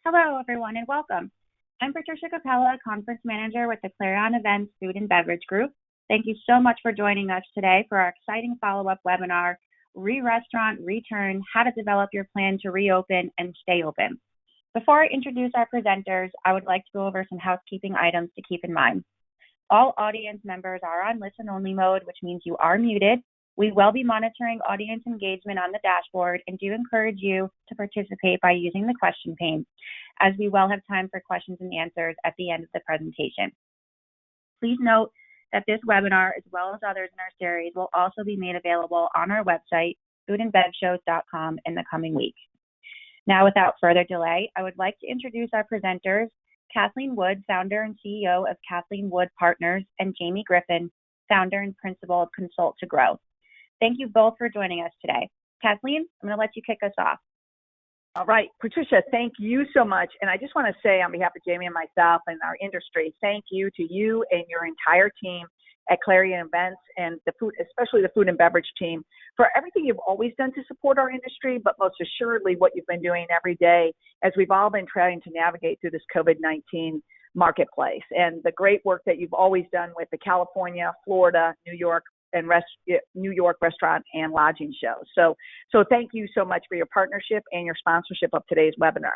Hello, everyone, and welcome. I'm Patricia Capella, Conference Manager with the Clarion Events Food and Beverage Group. Thank you so much for joining us today for our exciting follow-up webinar, Re-Restaurant, Return, How to Develop Your Plan to Reopen and Stay Open. Before I introduce our presenters, I would like to go over some housekeeping items to keep in mind. All audience members are on listen-only mode, which means you are muted. We will be monitoring audience engagement on the dashboard and do encourage you to participate by using the question pane, as we will have time for questions and answers at the end of the presentation. Please note that this webinar, as well as others in our series, will also be made available on our website, foodandbevshows.com, in the coming week. Now, without further delay, I would like to introduce our presenters, Kathleen Wood, founder and CEO of Kathleen Wood Partners, and Jamie Griffin, founder and principal of Consult to Grow. Thank you both for joining us today. Kathleen, I'm going to let you kick us off. All right, Patricia, thank you so much. And I just want to say on behalf of Jamie and myself and our industry, thank you to you and your entire team at Clarion Events and the food, especially the food and beverage team, for everything you've always done to support our industry, but most assuredly what you've been doing every day as we've all been trying to navigate through this COVID-19 marketplace, and the great work that you've always done with the California, Florida, New York restaurant and lodging shows. So thank you so much for your partnership and your sponsorship of today's webinar.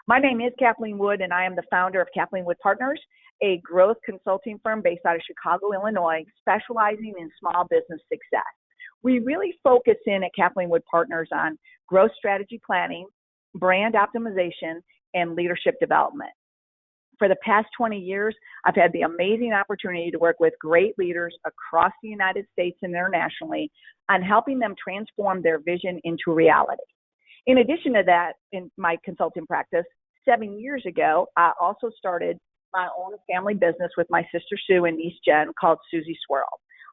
My name is Kathleen Wood, and I am the founder of Kathleen Wood Partners, a growth consulting firm based out of Chicago, Illinois, specializing in small business success. We really focus in at Kathleen Wood Partners on growth strategy planning, brand optimization, and leadership development. For the past 20 years, I've had the amazing opportunity to work with great leaders across the United States and internationally on helping them transform their vision into reality. In addition to that, in my consulting practice, 7 years ago, I also started my own family business with my sister Sue and niece Jen called Susie Swirl.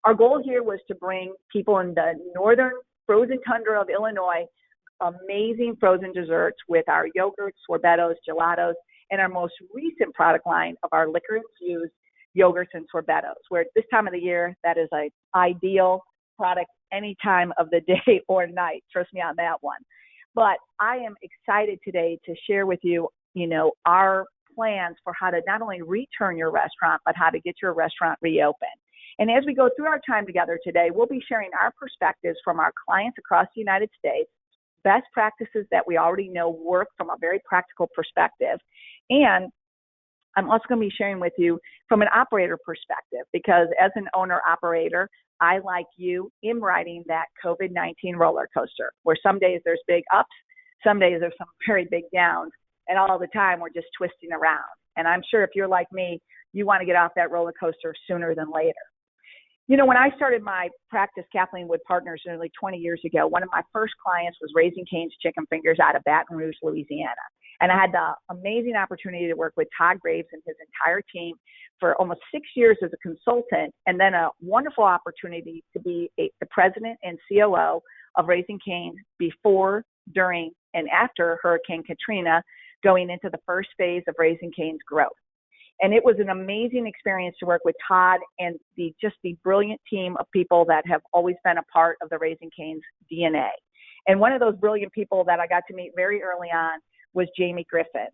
Our goal here was to bring people in the northern frozen tundra of Illinois amazing frozen desserts with our yogurts, sorbettos, gelatos, and our most recent product line of our liquor-infused yogurts and sorbettos, where at this time of the year, that is an ideal product any time of the day or night. Trust me on that one. But I am excited today to share with you, our plans for how to not only return your restaurant, but how to get your restaurant reopened. And as we go through our time together today, we'll be sharing our perspectives from our clients across the United States, best practices that we already know work from a very practical perspective. And I'm also going to be sharing with you from an operator perspective, because as an owner-operator, I, like you, am riding that COVID-19 roller coaster, where some days there's big ups, some days there's some very big downs, and all the time we're just twisting around. And I'm sure if you're like me, you want to get off that roller coaster sooner than later. When I started my practice, Kathleen Wood Partners, nearly 20 years ago, one of my first clients was Raising Cane's Chicken Fingers out of Baton Rouge, Louisiana. And I had the amazing opportunity to work with Todd Graves and his entire team for almost 6 years as a consultant, and then a wonderful opportunity to be the president and COO of Raising Cane's before, during, and after Hurricane Katrina, going into the first phase of Raising Cane's growth. And it was an amazing experience to work with Todd and the brilliant team of people that have always been a part of the Raising Cane's DNA. And one of those brilliant people that I got to meet very early on was Jamie Griffin.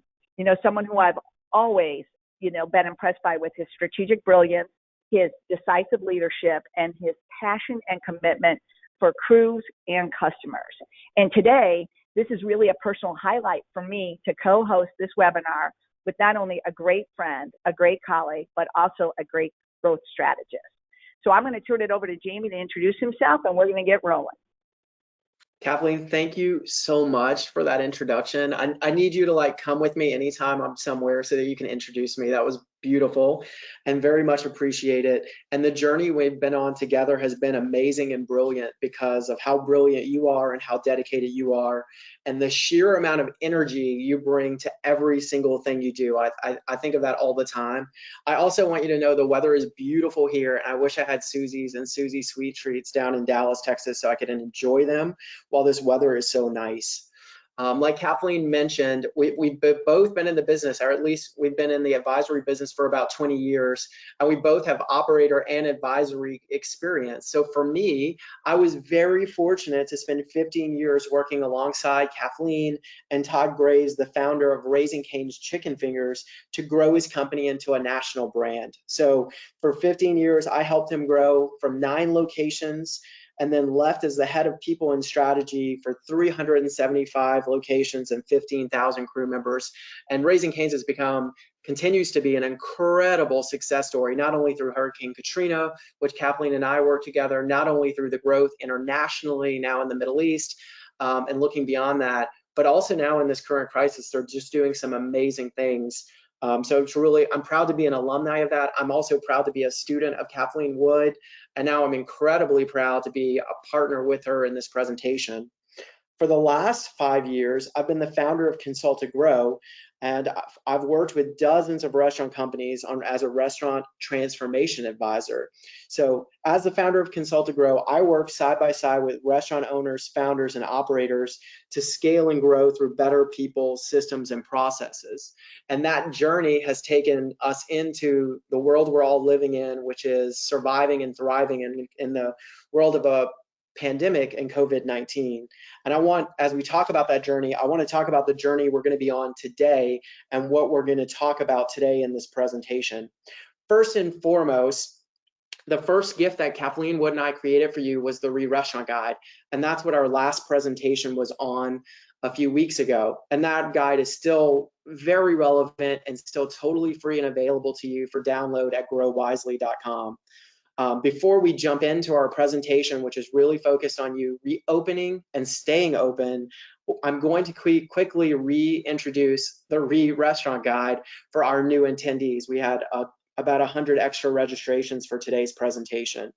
Someone who I've always, been impressed by with his strategic brilliance, his decisive leadership, and his passion and commitment for crews and customers. And today, this is really a personal highlight for me to co-host this webinar with not only a great friend, a great colleague, but also a great growth strategist. So I'm going to turn it over to Jamie to introduce himself, and we're going to get rolling. Kathleen, thank you so much for that introduction. I need you to come with me anytime I'm somewhere so that you can introduce me. That was beautiful and very much appreciate it. And the journey we've been on together has been amazing and brilliant because of how brilliant you are and how dedicated you are and the sheer amount of energy you bring to every single thing you do. I think of that all the time. I also want you to know the weather is beautiful here, and I wish I had Susie's and Susie's Sweet Treats down in Dallas, Texas, so I could enjoy them while this weather is so nice. Like Kathleen mentioned, we've both been in the business, or at least we've been in the advisory business for about 20 years, and we both have operator and advisory experience. So for me, I was very fortunate to spend 15 years working alongside Kathleen and Todd Graves, the founder of Raising Cane's Chicken Fingers, to grow his company into a national brand. So for 15 years, I helped him grow from 9 locations, and then left as the head of people and strategy for 375 locations and 15,000 crew members. And Raising Cane's has continues to be an incredible success story, not only through Hurricane Katrina, which Kathleen and I worked together, not only through the growth internationally, now in the Middle East, and looking beyond that, but also now in this current crisis, they're just doing some amazing things. So it's really, I'm proud to be an alumni of that. I'm also proud to be a student of Kathleen Wood, and now I'm incredibly proud to be a partner with her in this presentation. For the last 5 years, I've been the founder of Consult to Grow, and I've worked with dozens of restaurant companies as a restaurant transformation advisor. So as the founder of Consult to Grow, I work side by side with restaurant owners, founders, and operators to scale and grow through better people, systems, and processes. And that journey has taken us into the world we're all living in, which is surviving and thriving in the world of a pandemic and COVID-19. And as we talk about that journey, I want to talk about the journey we're going to be on today and what we're going to talk about today in this presentation. First and foremost, the first gift that Kathleen Wood and I created for you was the Re-Restaurant Guide. And that's what our last presentation was on a few weeks ago. And that guide is still very relevant and still totally free and available to you for download at growwisely.com. Before we jump into our presentation, which is really focused on you reopening and staying open, I'm going to quickly reintroduce the Re-Restaurant Guide for our new attendees. We had about 100 extra registrations for today's presentation.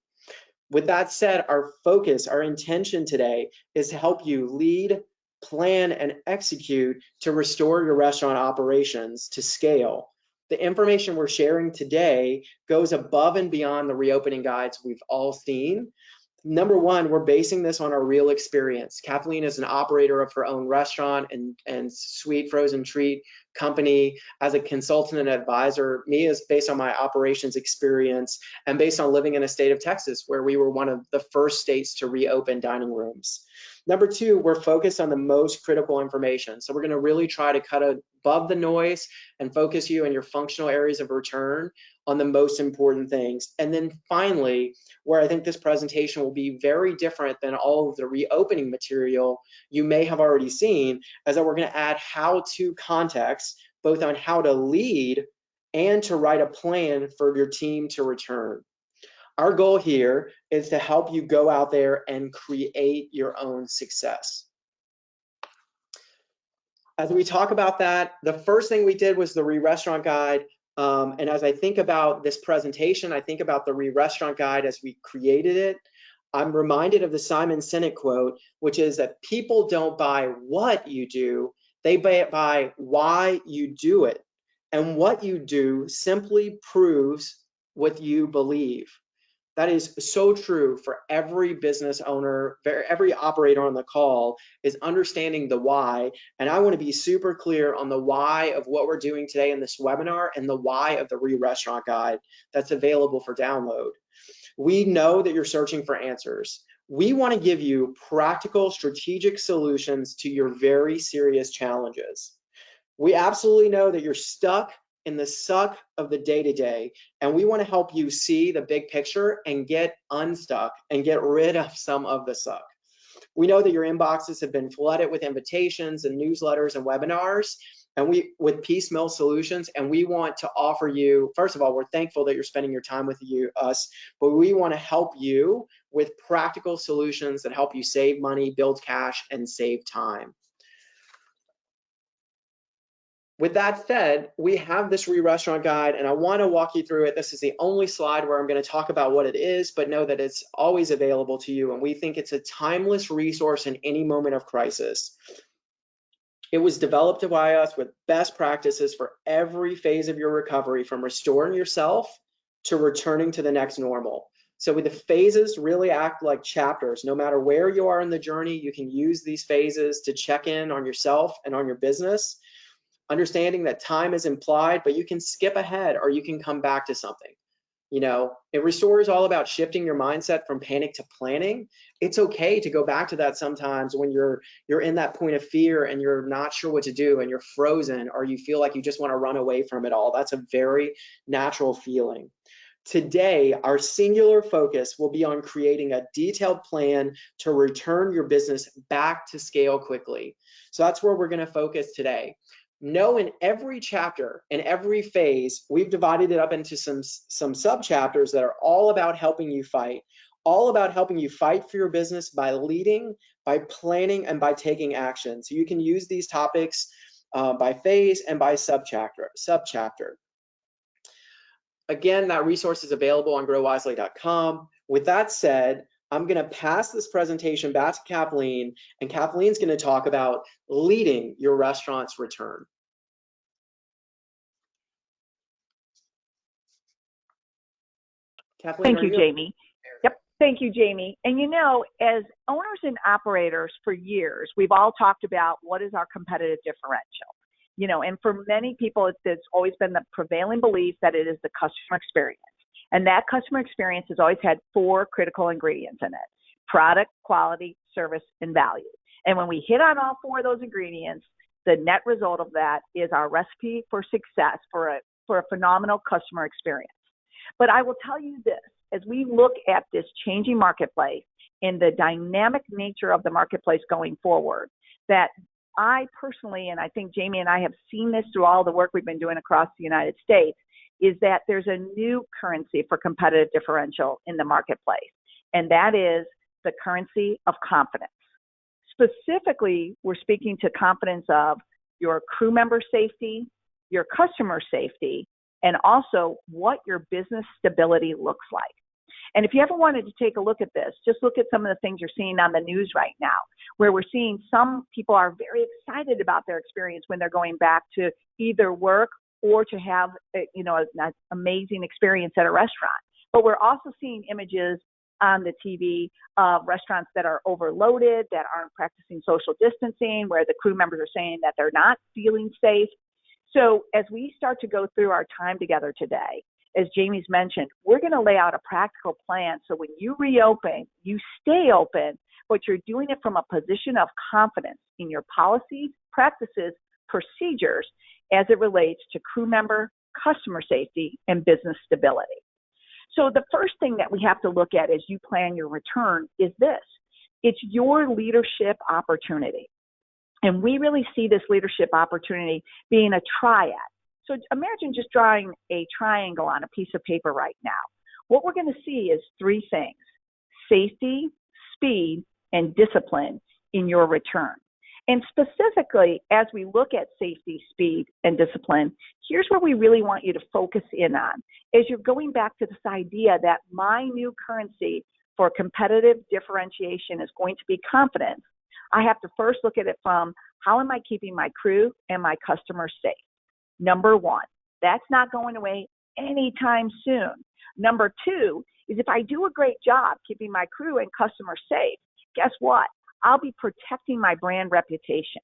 With that said, our focus, our intention today is to help you lead, plan, and execute to restore your restaurant operations to scale. The information we're sharing today goes above and beyond the reopening guides we've all seen. Number one, we're basing this on our real experience. Kathleen is an operator of her own restaurant and sweet frozen treat company. As a consultant and advisor, me is based on my operations experience and based on living in a state of Texas where we were one of the first states to reopen dining rooms. Number two, we're focused on the most critical information. So we're going to really try to cut above the noise and focus you in your functional areas of return on the most important things. And then finally, where I think this presentation will be very different than all of the reopening material you may have already seen, is that we're going to add how-to context, both on how to lead and to write a plan for your team to return. Our goal here is to help you go out there and create your own success. As we talk about that, the first thing we did was the Re-Restaurant Guide. And as I think about this presentation, I think about the Re-Restaurant Guide as we created it. I'm reminded of the Simon Sinek quote, which is that people don't buy what you do, they buy why you do it. And what you do simply proves what you believe. That is so true for every business owner, every operator on the call, is understanding the why. And I want to be super clear on the why of what we're doing today in this webinar and the why of the Re-Restaurant Guide that's available for download. We know that you're searching for answers. We want to give you practical, strategic solutions to your very serious challenges. We absolutely know that you're stuck in the suck of the day-to-day, and we want to help you see the big picture and get unstuck and get rid of some of the suck. We know that your inboxes have been flooded with invitations and newsletters and webinars, and with piecemeal solutions, and we want to offer you, first of all, we're thankful that you're spending your time with us, but we want to help you with practical solutions that help you save money, build cash, and save time. With that said, we have this Re-Restaurant Guide, and I want to walk you through it. This is the only slide where I'm going to talk about what it is, but know that it's always available to you, and we think it's a timeless resource in any moment of crisis. It was developed by us with best practices for every phase of your recovery, from restoring yourself to returning to the next normal. So with the phases really act like chapters. No matter where you are in the journey, you can use these phases to check in on yourself and on your business, understanding that time is implied, but you can skip ahead or you can come back to something. You know, it restores all about shifting your mindset from panic to planning. It's okay to go back to that sometimes when you're in that point of fear and you're not sure what to do and you're frozen or you feel like you just want to run away from it all. That's a very natural feeling. Today, our singular focus will be on creating a detailed plan to return your business back to scale quickly. So that's where we're going to focus today. Know in every chapter and every phase, we've divided it up into some sub chapters that are all about helping you fight for your business by leading, by planning, and by taking action. So you can use these topics by phase and by sub chapter. Again, that resource is available on growwisely.com. With that said, I'm going to pass this presentation back to Kathleen, and Kathleen's going to talk about leading your restaurant's return. Kathleen, Thank you, Jamie. Yep. Thank you, Jamie. And you know, as owners and operators for years, we've all talked about what is our competitive differential. You know, and for many people, it's always been the prevailing belief that it is the customer experience. And that customer experience has always had 4 critical ingredients in it: product, quality, service, and value. And when we hit on all 4 of those ingredients, the net result of that is our recipe for success for a phenomenal customer experience. But I will tell you this, as we look at this changing marketplace and the dynamic nature of the marketplace going forward, that I personally, and I think Jamie and I have seen this through all the work we've been doing across the United States, is that there's a new currency for competitive differential in the marketplace, and that is the currency of confidence. Specifically, we're speaking to confidence of your crew member safety, your customer safety, and also what your business stability looks like. And if you ever wanted to take a look at this, just look at some of the things you're seeing on the news right now, where we're seeing some people are very excited about their experience when they're going back to either work or to have, an amazing experience at a restaurant. But we're also seeing images on the TV of restaurants that are overloaded, that aren't practicing social distancing, where the crew members are saying that they're not feeling safe. So as we start to go through our time together today, as Jamie's mentioned, we're going to lay out a practical plan so when you reopen, you stay open, but you're doing it from a position of confidence in your policies, practices, procedures as it relates to crew member, customer safety, and business stability. So the first thing that we have to look at as you plan your return is this. It's your leadership opportunity. And we really see this leadership opportunity being a triad. So imagine just drawing a triangle on a piece of paper right now. What we're going to see is 3 things: safety, speed, and discipline in your return. And specifically, as we look at safety, speed, and discipline, here's where we really want you to focus in on. As you're going back to this idea that my new currency for competitive differentiation is going to be confidence, I have to first look at it from how am I keeping my crew and my customers safe? Number 1, that's not going away anytime soon. Number 2 is if I do a great job keeping my crew and customers safe, guess what? I'll be protecting my brand reputation.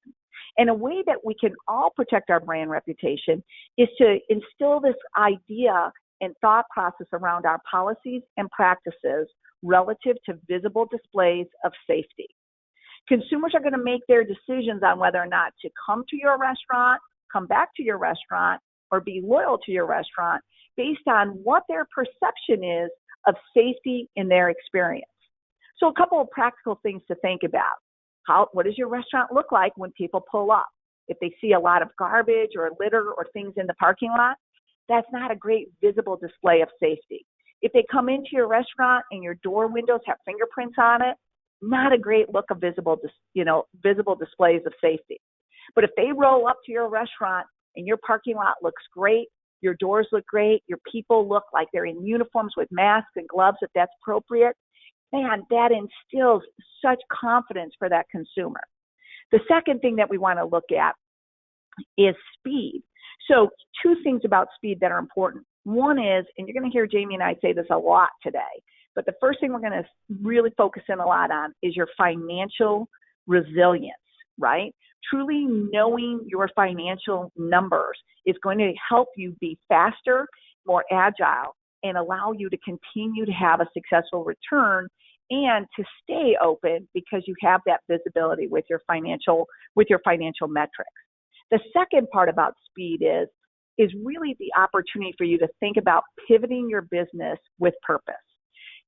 And a way that we can all protect our brand reputation is to instill this idea and thought process around our policies and practices relative to visible displays of safety. Consumers are going to make their decisions on whether or not to come to your restaurant, come back to your restaurant, or be loyal to your restaurant based on what their perception is of safety in their experience. So a couple of practical things to think about. What does your restaurant look like when people pull up? If they see a lot of garbage or litter or things in the parking lot, that's not a great visible display of safety. If they come into your restaurant and your door windows have fingerprints on it, not a great look of visible displays of safety. But if they roll up to your restaurant and your parking lot looks great, your doors look great, your people look like they're in uniforms with masks and gloves if that's appropriate, man, that instills such confidence for that consumer. The second thing that we want to look at is speed. So 2 things about speed that are important. One is, and you're going to hear Jamie and I say this a lot today, But the first thing we're going to really focus in a lot on is your financial resilience, right? Truly knowing your financial numbers is going to help you be faster, more agile, and allow you to continue to have a successful return and to stay open because you have that visibility with your financial metrics. The second part about speed is really the opportunity for you to think about pivoting your business with purpose.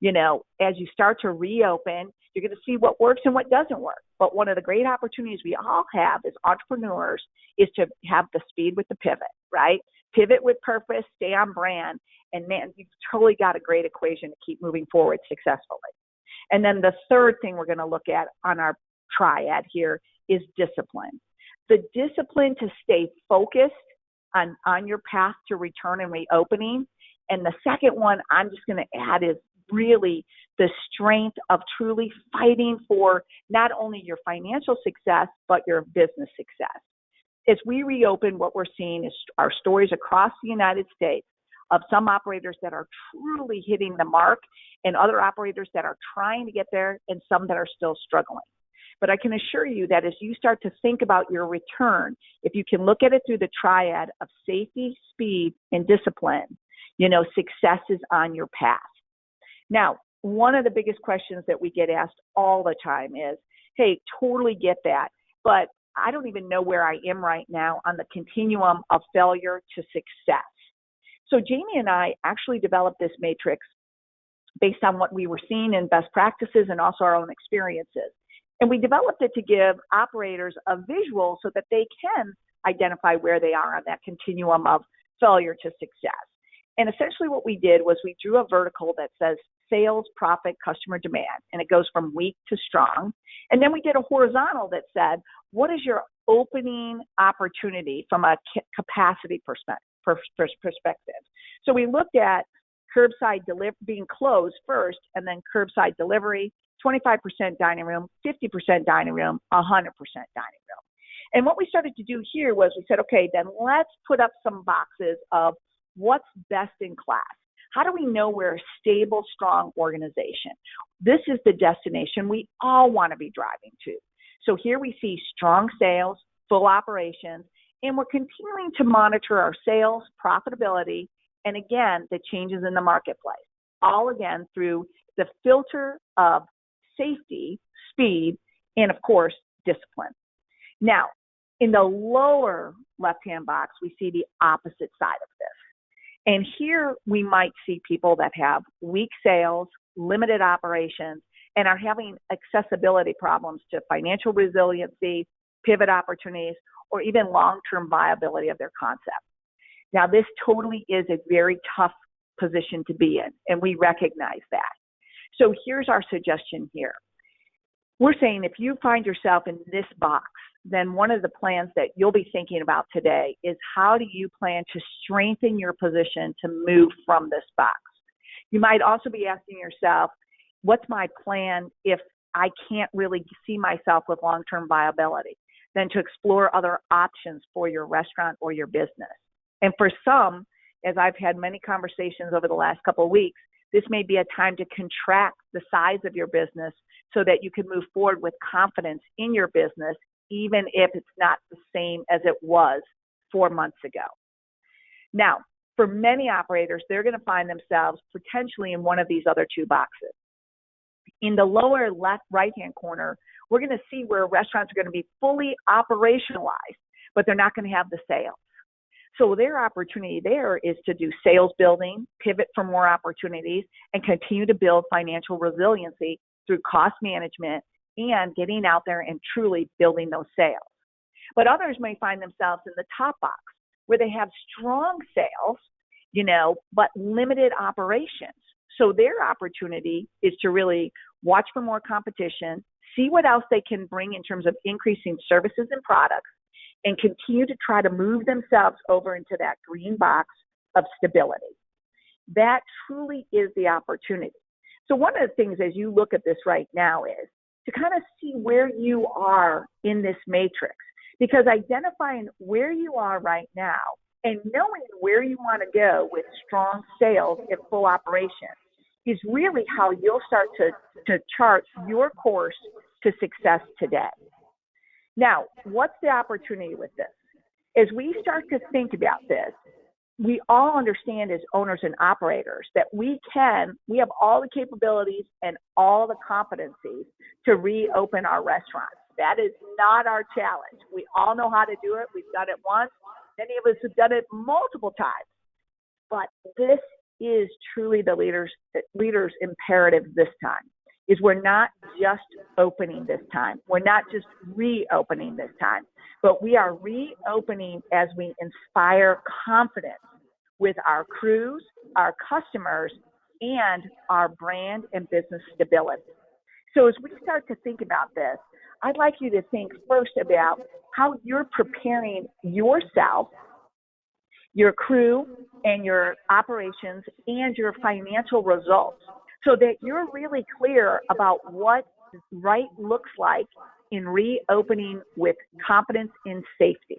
You know, as you start to reopen, you're going to see what works and what doesn't work. But one of the great opportunities we all have as entrepreneurs is to have the speed with the pivot, right? Pivot with purpose, stay on brand, and man, you've totally got a great equation to keep moving forward successfully. And then the third thing we're going to look at on our triad here is discipline. The discipline to stay focused on your path to return and reopening. And the second one I'm just going to add is really the strength of truly fighting for not only your financial success, but your business success. As we reopen, what we're seeing is our stories across the United States of some operators that are truly hitting the mark and other operators that are trying to get there and some that are still struggling. But I can assure you that as you start to think about your return, if you can look at it through the triad of safety, speed, and discipline, you know, success is on your path. Now, one of the biggest questions that we get asked all the time is, hey, totally get that, but I don't even know where I am right now on the continuum of failure to success. So Jamie and I actually developed this matrix based on what we were seeing in best practices and also our own experiences. And we developed it to give operators a visual so that they can identify where they are on that continuum of failure to success. And essentially what we did was we drew a vertical that says sales, profit, customer demand, and it goes from weak to strong. And then we did a horizontal that said, what is your opening opportunity from a capacity perspective? So we looked at curbside being closed first, and then curbside delivery, 25% dining room, 50% dining room, 100% dining room. And what we started to do here was we said, okay, then let's put up some boxes of what's best in class. How do we know we're a stable, strong organization? This is the destination we all want to be driving to. So here we see strong sales, full operations, and we're continuing to monitor our sales, profitability, and again, the changes in the marketplace, all again through the filter of safety, speed, and of course, discipline. Now, in the lower left-hand box, we see the opposite side of this. And here we might see people that have weak sales, limited operations, and are having accessibility problems to financial resiliency, pivot opportunities, or even long-term viability of their concept. Now, this totally is a very tough position to be in, and we recognize that. So here's our suggestion here. We're saying if you find yourself in this box, then one of the plans that you'll be thinking about today is how do you plan to strengthen your position to move from this box? You might also be asking yourself, what's my plan if I can't really see myself with long-term viability? Then to explore other options for your restaurant or your business. And for some, as I've had many conversations over the last couple of weeks, this may be a time to contract the size of your business so that you can move forward with confidence in your business, even if it's not the same as it was 4 months ago. Now, for many operators, they're going to find themselves potentially in one of these other two boxes. In the lower left right-hand corner, we're going to see where restaurants are going to be fully operationalized, but they're not going to have the sales. So their opportunity there is to do sales building, pivot for more opportunities, and continue to build financial resiliency through cost management and getting out there and truly building those sales. But others may find themselves in the top box where they have strong sales, but limited operations. So their opportunity is to really watch for more competition, see what else they can bring in terms of increasing services and products, and continue to try to move themselves over into that green box of stability. That truly is the opportunity. So one of the things as you look at this right now is to kind of see where you are in this matrix, because identifying where you are right now and knowing where you want to go with strong sales and full operation is really how you'll start to chart your course to success today. Now, what's the opportunity with this? As we start to think about this, we all understand as owners and operators that we have all the capabilities and all the competencies to reopen our restaurants. That is not our challenge. We all know how to do it. We've done it once. Many of us have done it multiple times. But this is truly the leaders' imperative this time, is we're not just opening this time. We're not just reopening this time, but we are reopening as we inspire confidence with our crews, our customers, and our brand and business stability. So as we start to think about this, I'd like you to think first about how you're preparing yourself, your crew, and your operations, and your financial results, so that you're really clear about what right looks like in reopening with confidence and safety.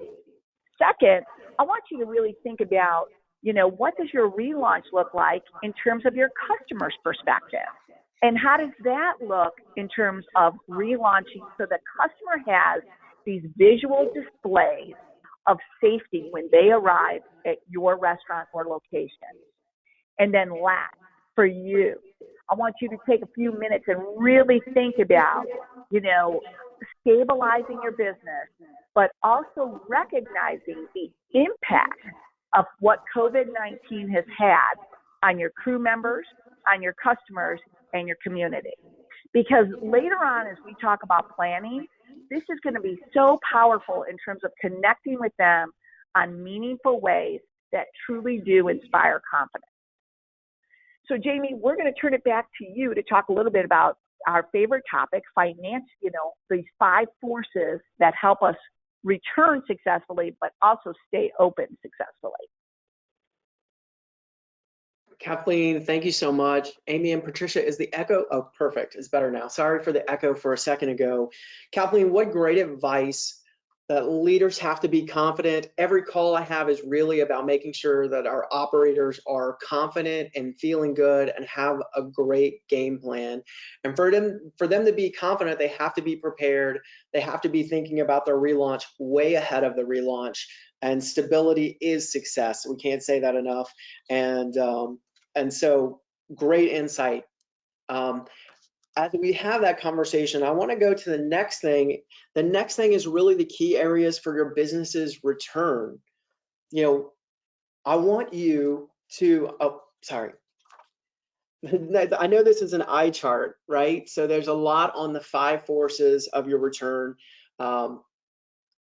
Second, I want you to really think about, what does your relaunch look like in terms of your customer's perspective? And how does that look in terms of relaunching so the customer has these visual displays of safety when they arrive at your restaurant or location? And then last, for you, I want you to take a few minutes and really think about, stabilizing your business, but also recognizing the impact of what COVID-19 has had on your crew members, on your customers, and your community. Because later on, as we talk about planning, this is going to be so powerful in terms of connecting with them on meaningful ways that truly do inspire confidence. So Jamie, we're going to turn it back to you to talk a little bit about our favorite topic, finance, these 5 forces that help us return successfully, but also stay open successfully. Kathleen, thank you so much. Amy and Patricia, is the echo? Oh, perfect. It's better now. Sorry for the echo for a second ago. Kathleen, what great advice that leaders have to be confident. Every call I have is really about making sure that our operators are confident and feeling good and have a great game plan. And for them to be confident, they have to be prepared. They have to be thinking about their relaunch way ahead of the relaunch. And stability is success. We can't say that enough. And so great insight. As we have that conversation, I want to go to the next thing. The next thing is really the key areas for your business's return. I want you to, I know this is an eye chart, right? So there's a lot on the 5 forces of your return.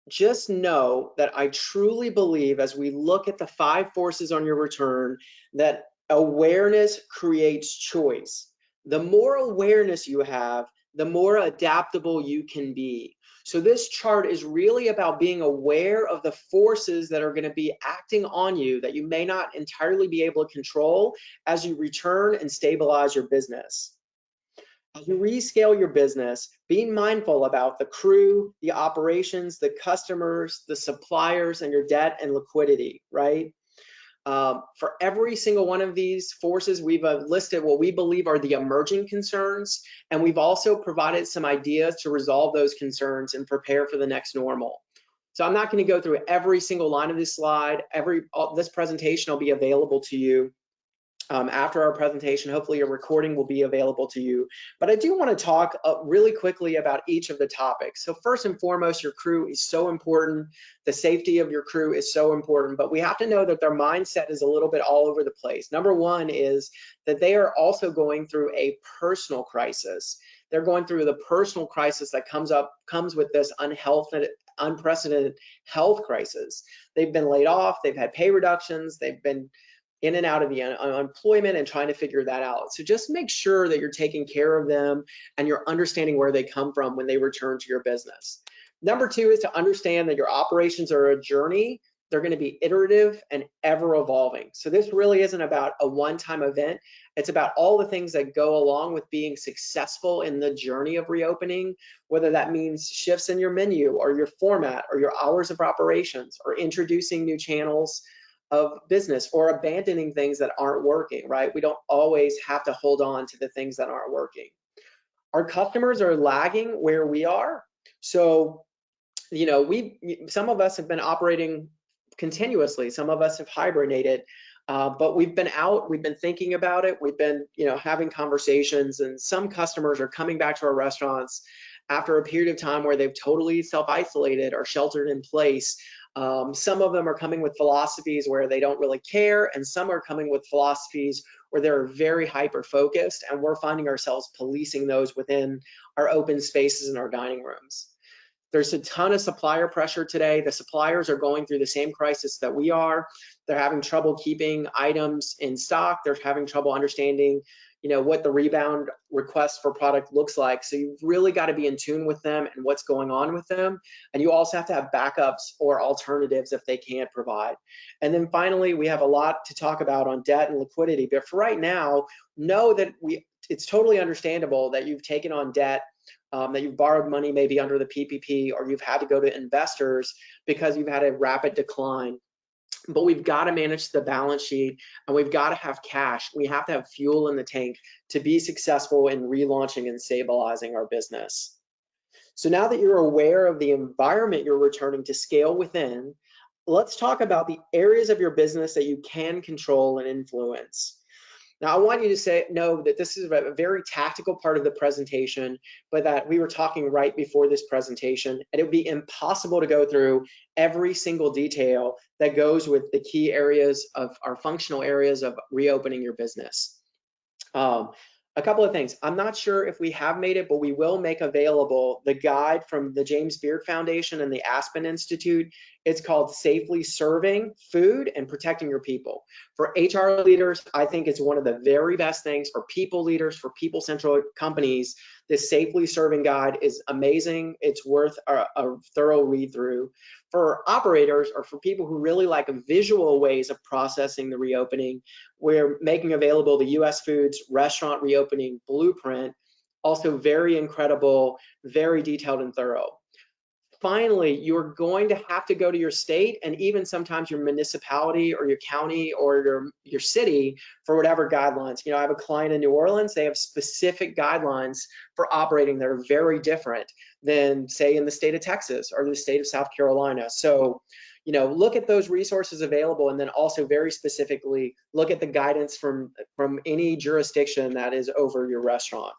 Just know that I truly believe, as we look at the 5 forces on your return, that awareness creates choice. The more awareness you have, the more adaptable you can be. So this chart is really about being aware of the forces that are going to be acting on you that you may not entirely be able to control as you return and stabilize your business. As you rescale your business, being mindful about the crew, the operations, the customers, the suppliers, and your debt and liquidity, right? For every single one of these forces, we've listed what we believe are the emerging concerns, and we've also provided some ideas to resolve those concerns and prepare for the next normal. So I'm not going to go through every single line of this slide. This presentation will be available to you after our presentation. Hopefully your recording will be available to you. But I do want to talk really quickly about each of the topics. So first and foremost, your crew is so important. The safety of your crew is so important, but we have to know that their mindset is a little bit all over the place. Number one is that they are also going through a personal crisis. They're going through the personal crisis that comes with this unprecedented health crisis. They've been laid off, they've had pay reductions, they've been in and out of the unemployment and trying to figure that out. So just make sure that you're taking care of them and you're understanding where they come from when they return to your business. Number 2 is to understand that your operations are a journey. They're going to be iterative and ever evolving. So this really isn't about a one-time event. It's about all the things that go along with being successful in the journey of reopening, whether that means shifts in your menu or your format or your hours of operations or introducing new channels of business or abandoning things that aren't working, right? We don't always have to hold on to the things that aren't working. Our customers are lagging where we are. So, some of us have been operating continuously. Some of us have hibernated, but we've been out, we've been thinking about it. We've been, having conversations, and some customers are coming back to our restaurants after a period of time where they've totally self-isolated or sheltered in place. Some of them are coming with philosophies where they don't really care, and some are coming with philosophies where they're very hyper-focused, and we're finding ourselves policing those within our open spaces in our dining rooms. There's a ton of supplier pressure today. The suppliers are going through the same crisis that we are. They're having trouble keeping items in stock. They're having trouble understanding, what the rebound request for product looks like. So you've really got to be in tune with them and what's going on with them. And you also have to have backups or alternatives if they can't provide. And then finally, we have a lot to talk about on debt and liquidity. But for right now, know that it's totally understandable that you've taken on debt, that you've borrowed money maybe under the PPP, or you've had to go to investors because you've had a rapid decline. But we've got to manage the balance sheet, and we've got to have cash. We have to have fuel in the tank to be successful in relaunching and stabilizing our business. So now that you're aware of the environment you're returning to scale within, let's talk about the areas of your business that you can control and influence. Now, I want you to know that this is a very tactical part of the presentation, but that we were talking right before this presentation, and it would be impossible to go through every single detail that goes with the key areas of our functional areas of reopening your business. A couple of things. I'm not sure if we have made it, but we will make available the guide from the James Beard Foundation and the Aspen Institute. It's called Safely Serving Food and Protecting Your People. For HR leaders, I think it's one of the very best things. For people leaders, for people-central companies, this Safely Serving guide is amazing. It's worth a thorough read through. For operators, or for people who really like visual ways of processing the reopening, we're making available the US Foods Restaurant Reopening Blueprint, also very incredible, very detailed and thorough. Finally, you're going to have to go to your state and even sometimes your municipality or your county or your city for whatever guidelines. I have a client in New Orleans. They have specific guidelines for operating that are very different than, say, in the state of Texas or the state of South Carolina. So, look at those resources available, and then also very specifically look at the guidance from any jurisdiction that is over your restaurant.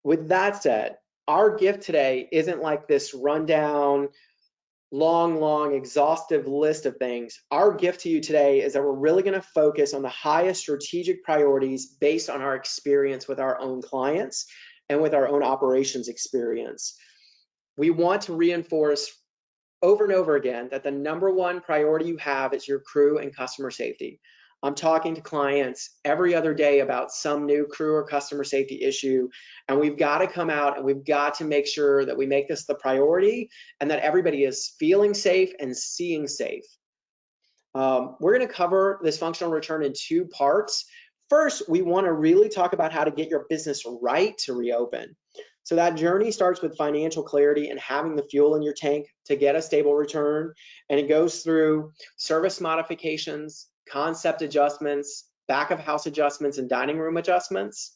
With that said, our gift today isn't like this rundown, long, exhaustive list of things. Our gift to you today is that we're really going to focus on the highest strategic priorities based on our experience with our own clients and with our own operations experience. We want to reinforce over and over again that the number one priority you have is your crew and customer safety. I'm talking to clients every other day about some new crew or customer safety issue, and we've got to come out and we've got to make sure that we make this the priority and that everybody is feeling safe and seeing safe. We're going to cover this functional return in two parts. First, we want to really talk about how to get your business right to reopen. So that journey starts with financial clarity and having the fuel in your tank to get a stable return, and it goes through service modifications, concept adjustments, back of house adjustments, and dining room adjustments.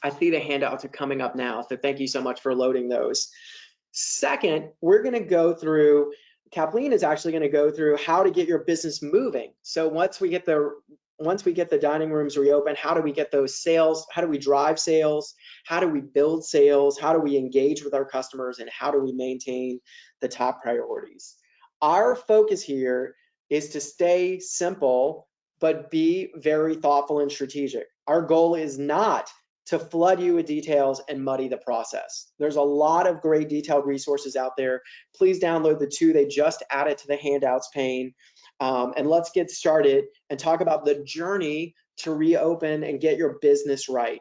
I see the handouts are coming up now, so thank you so much for loading those. Second, we're going to go through, Kathleen is actually going to go through how to get your business moving. So once we get the dining rooms reopened, how do we get those sales? How do we drive sales? How do we build sales? How do we engage with our customers? And how do we maintain the top priorities? Our focus here is to stay simple, but be very thoughtful and strategic. Our goal is not to flood you with details and muddy the process. There's a lot of great detailed resources out there. Please download the two they just added to the handouts pane. And let's get started and talk about the journey to reopen and get your business right.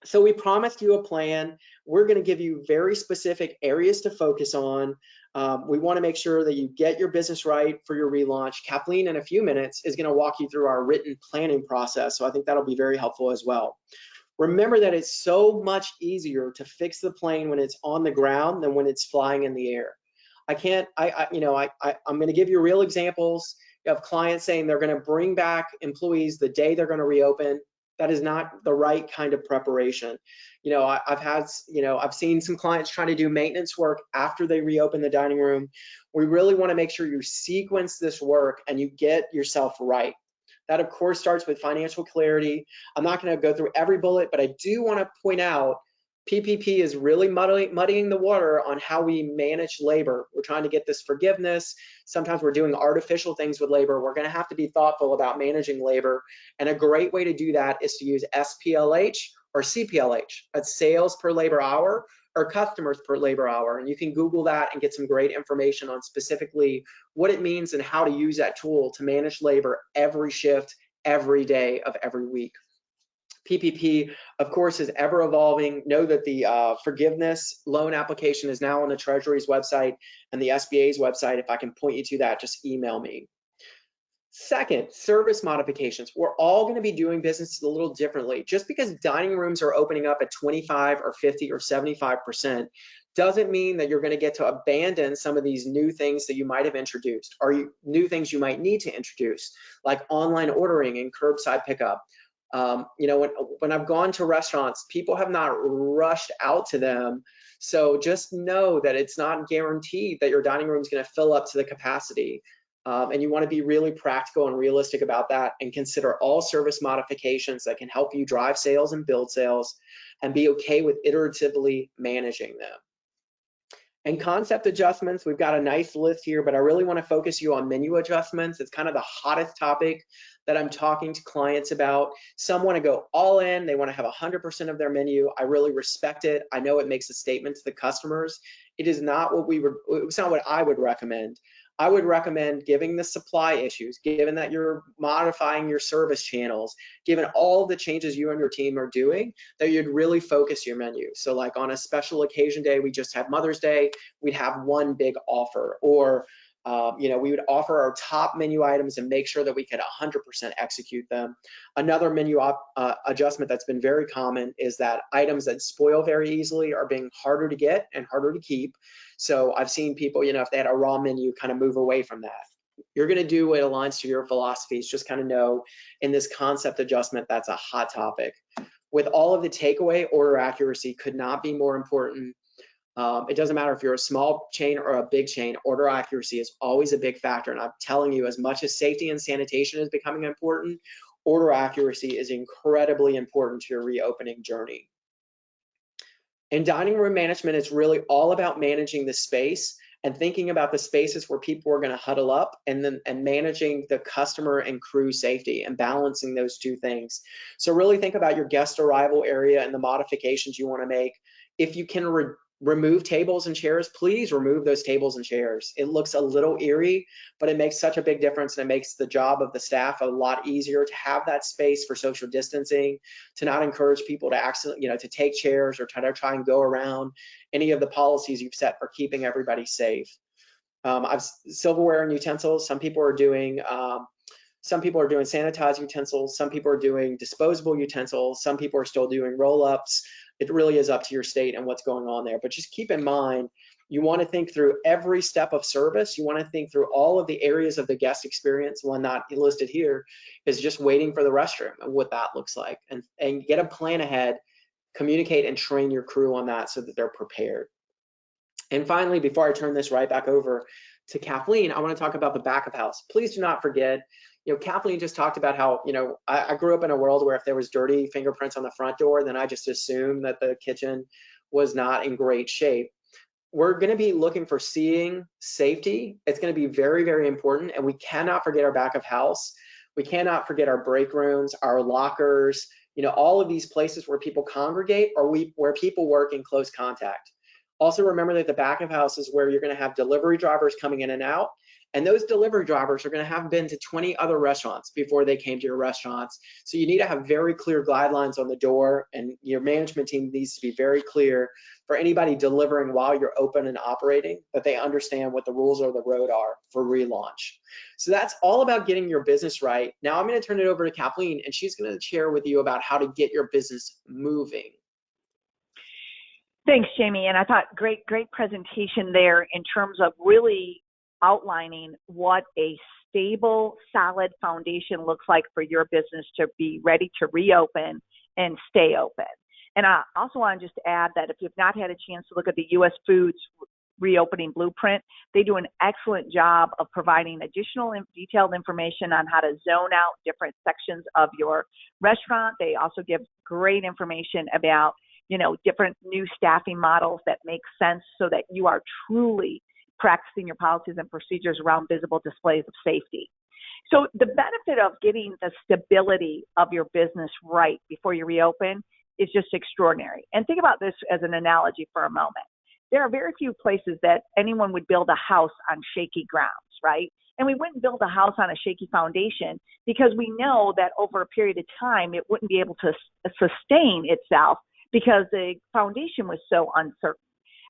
So we promised you a plan. We're going to give you very specific areas to focus on. We want to make sure that you get your business right for your relaunch. Kathleen, in a few minutes, is going to walk you through our written planning process. So I think that'll be very helpful as well. Remember that it's so much easier to fix the plane when it's on the ground than when it's flying in the air. I'm going to give you real examples. You have clients saying they're going to bring back employees the day they're going to reopen. That is not the right kind of preparation. I've seen some clients trying to do maintenance work after they reopen the dining room. We really want to make sure you sequence this work and you get yourself right. That, of course, starts with financial clarity. I'm not going to go through every bullet, but I do want to point out PPP is really muddying the water on how we manage labor. We're trying to get this forgiveness. Sometimes we're doing artificial things with labor. We're going to have to be thoughtful about managing labor. And a great way to do that is to use SPLH or CPLH. That's sales per labor hour or customers per labor hour. And you can Google that and get some great information on specifically what it means and how to use that tool to manage labor every shift, every day of every week. PPP, of course, is ever evolving. Know that the forgiveness loan application is now on the Treasury's website and the SBA's website. If I can point you to that, just email me. Second, service modifications. We're all going to be doing business a little differently. Just because dining rooms are opening up at 25 or 50 or 75% doesn't mean that you're going to get to abandon some of these new things that you might have introduced, or new things you might need to introduce, like online ordering and curbside pickup. When I've gone to restaurants, people have not rushed out to them. So just know that it's not guaranteed that your dining room is going to fill up to the capacity. And you want to be really practical and realistic about that and consider all service modifications that can help you drive sales and build sales and be okay with iteratively managing them. And concept adjustments, we've got a nice list here, but I really want to focus you on menu adjustments. It's kind of the hottest topic that I'm talking to clients about. Some want to go all in. They want to have 100% of their menu. I really respect it. I know it makes a statement to the customers. It is not it's not what I would recommend. I would recommend, given the supply issues, given that you're modifying your service channels, given all the changes you and your team are doing, that you'd really focus your menu. So like on a special occasion day, we just had Mother's Day, we'd have one big offer, or we would offer our top menu items and make sure that we could 100% execute them. Another menu adjustment that's been very common is that items that spoil very easily are being harder to get and harder to keep. So I've seen people, if they had a raw menu, kind of move away from that. You're going to do what aligns to your philosophies. Just kind of know in this concept adjustment, that's a hot topic. With all of the takeaway, order accuracy could not be more important. It doesn't matter if you're a small chain or a big chain, order accuracy is always a big factor. And I'm telling you, as much as safety and sanitation is becoming important, order accuracy is incredibly important to your reopening journey. In dining room management, it's really all about managing the space and thinking about the spaces where people are going to huddle up, and managing the customer and crew safety and balancing those two things. So really think about your guest arrival area and the modifications you want to make. If you can remove tables and chairs, please remove those tables and chairs. It looks a little eerie, but it makes such a big difference, and it makes the job of the staff a lot easier to have that space for social distancing, to not encourage people to accidentally, to take chairs or try and go around any of the policies you've set for keeping everybody safe. Silverware and utensils. Some people are doing sanitized utensils. Some people are doing disposable utensils. Some people are still doing roll-ups. It really is up to your state and what's going on there. But just keep in mind, you want to think through every step of service. You want to think through all of the areas of the guest experience. One not listed here is just waiting for the restroom and what that looks like. And get a plan ahead, communicate and train your crew on that so that they're prepared. And finally, before I turn this right back over to Kathleen, I want to talk about the back of house. Please do not forget, Kathleen just talked about how, I grew up in a world where if there was dirty fingerprints on the front door, then I just assumed that the kitchen was not in great shape. We're going to be looking for seeing safety. It's going to be very, very important. And we cannot forget our back of house. We cannot forget our break rooms, our lockers, all of these places where people congregate or where people work in close contact. Also remember that the back of house is where you're going to have delivery drivers coming in and out. And those delivery drivers are going to have been to 20 other restaurants before they came to your restaurants. So you need to have very clear guidelines on the door, and your management team needs to be very clear for anybody delivering while you're open and operating, that they understand what the rules of the road are for relaunch. So that's all about getting your business right. Now I'm going to turn it over to Kathleen, and she's going to share with you about how to get your business moving. Thanks, Jamie. And I thought great presentation there in terms of really outlining what a stable, solid foundation looks like for your business to be ready to reopen and stay open. And I also want to just add that if you've not had a chance to look at the U.S. Foods reopening blueprint, they do an excellent job of providing additional detailed information on how to zone out different sections of your restaurant. They also give great information about, different new staffing models that make sense so that you are truly practicing your policies and procedures around visible displays of safety. So the benefit of getting the stability of your business right before you reopen is just extraordinary. And think about this as an analogy for a moment. There are very few places that anyone would build a house on shaky grounds, right? And we wouldn't build a house on a shaky foundation because we know that over a period of time, it wouldn't be able to sustain itself because the foundation was so uncertain.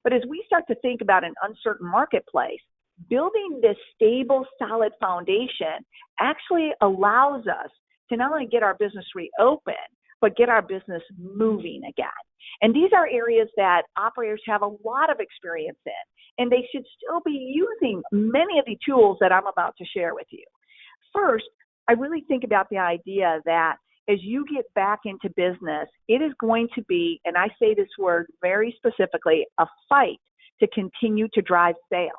But as we start to think about an uncertain marketplace, building this stable, solid foundation actually allows us to not only get our business reopened, but get our business moving again. And these are areas that operators have a lot of experience in, and they should still be using many of the tools that I'm about to share with you. First, I really think about the idea that as you get back into business, it is going to be, and I say this word very specifically, a fight to continue to drive sales,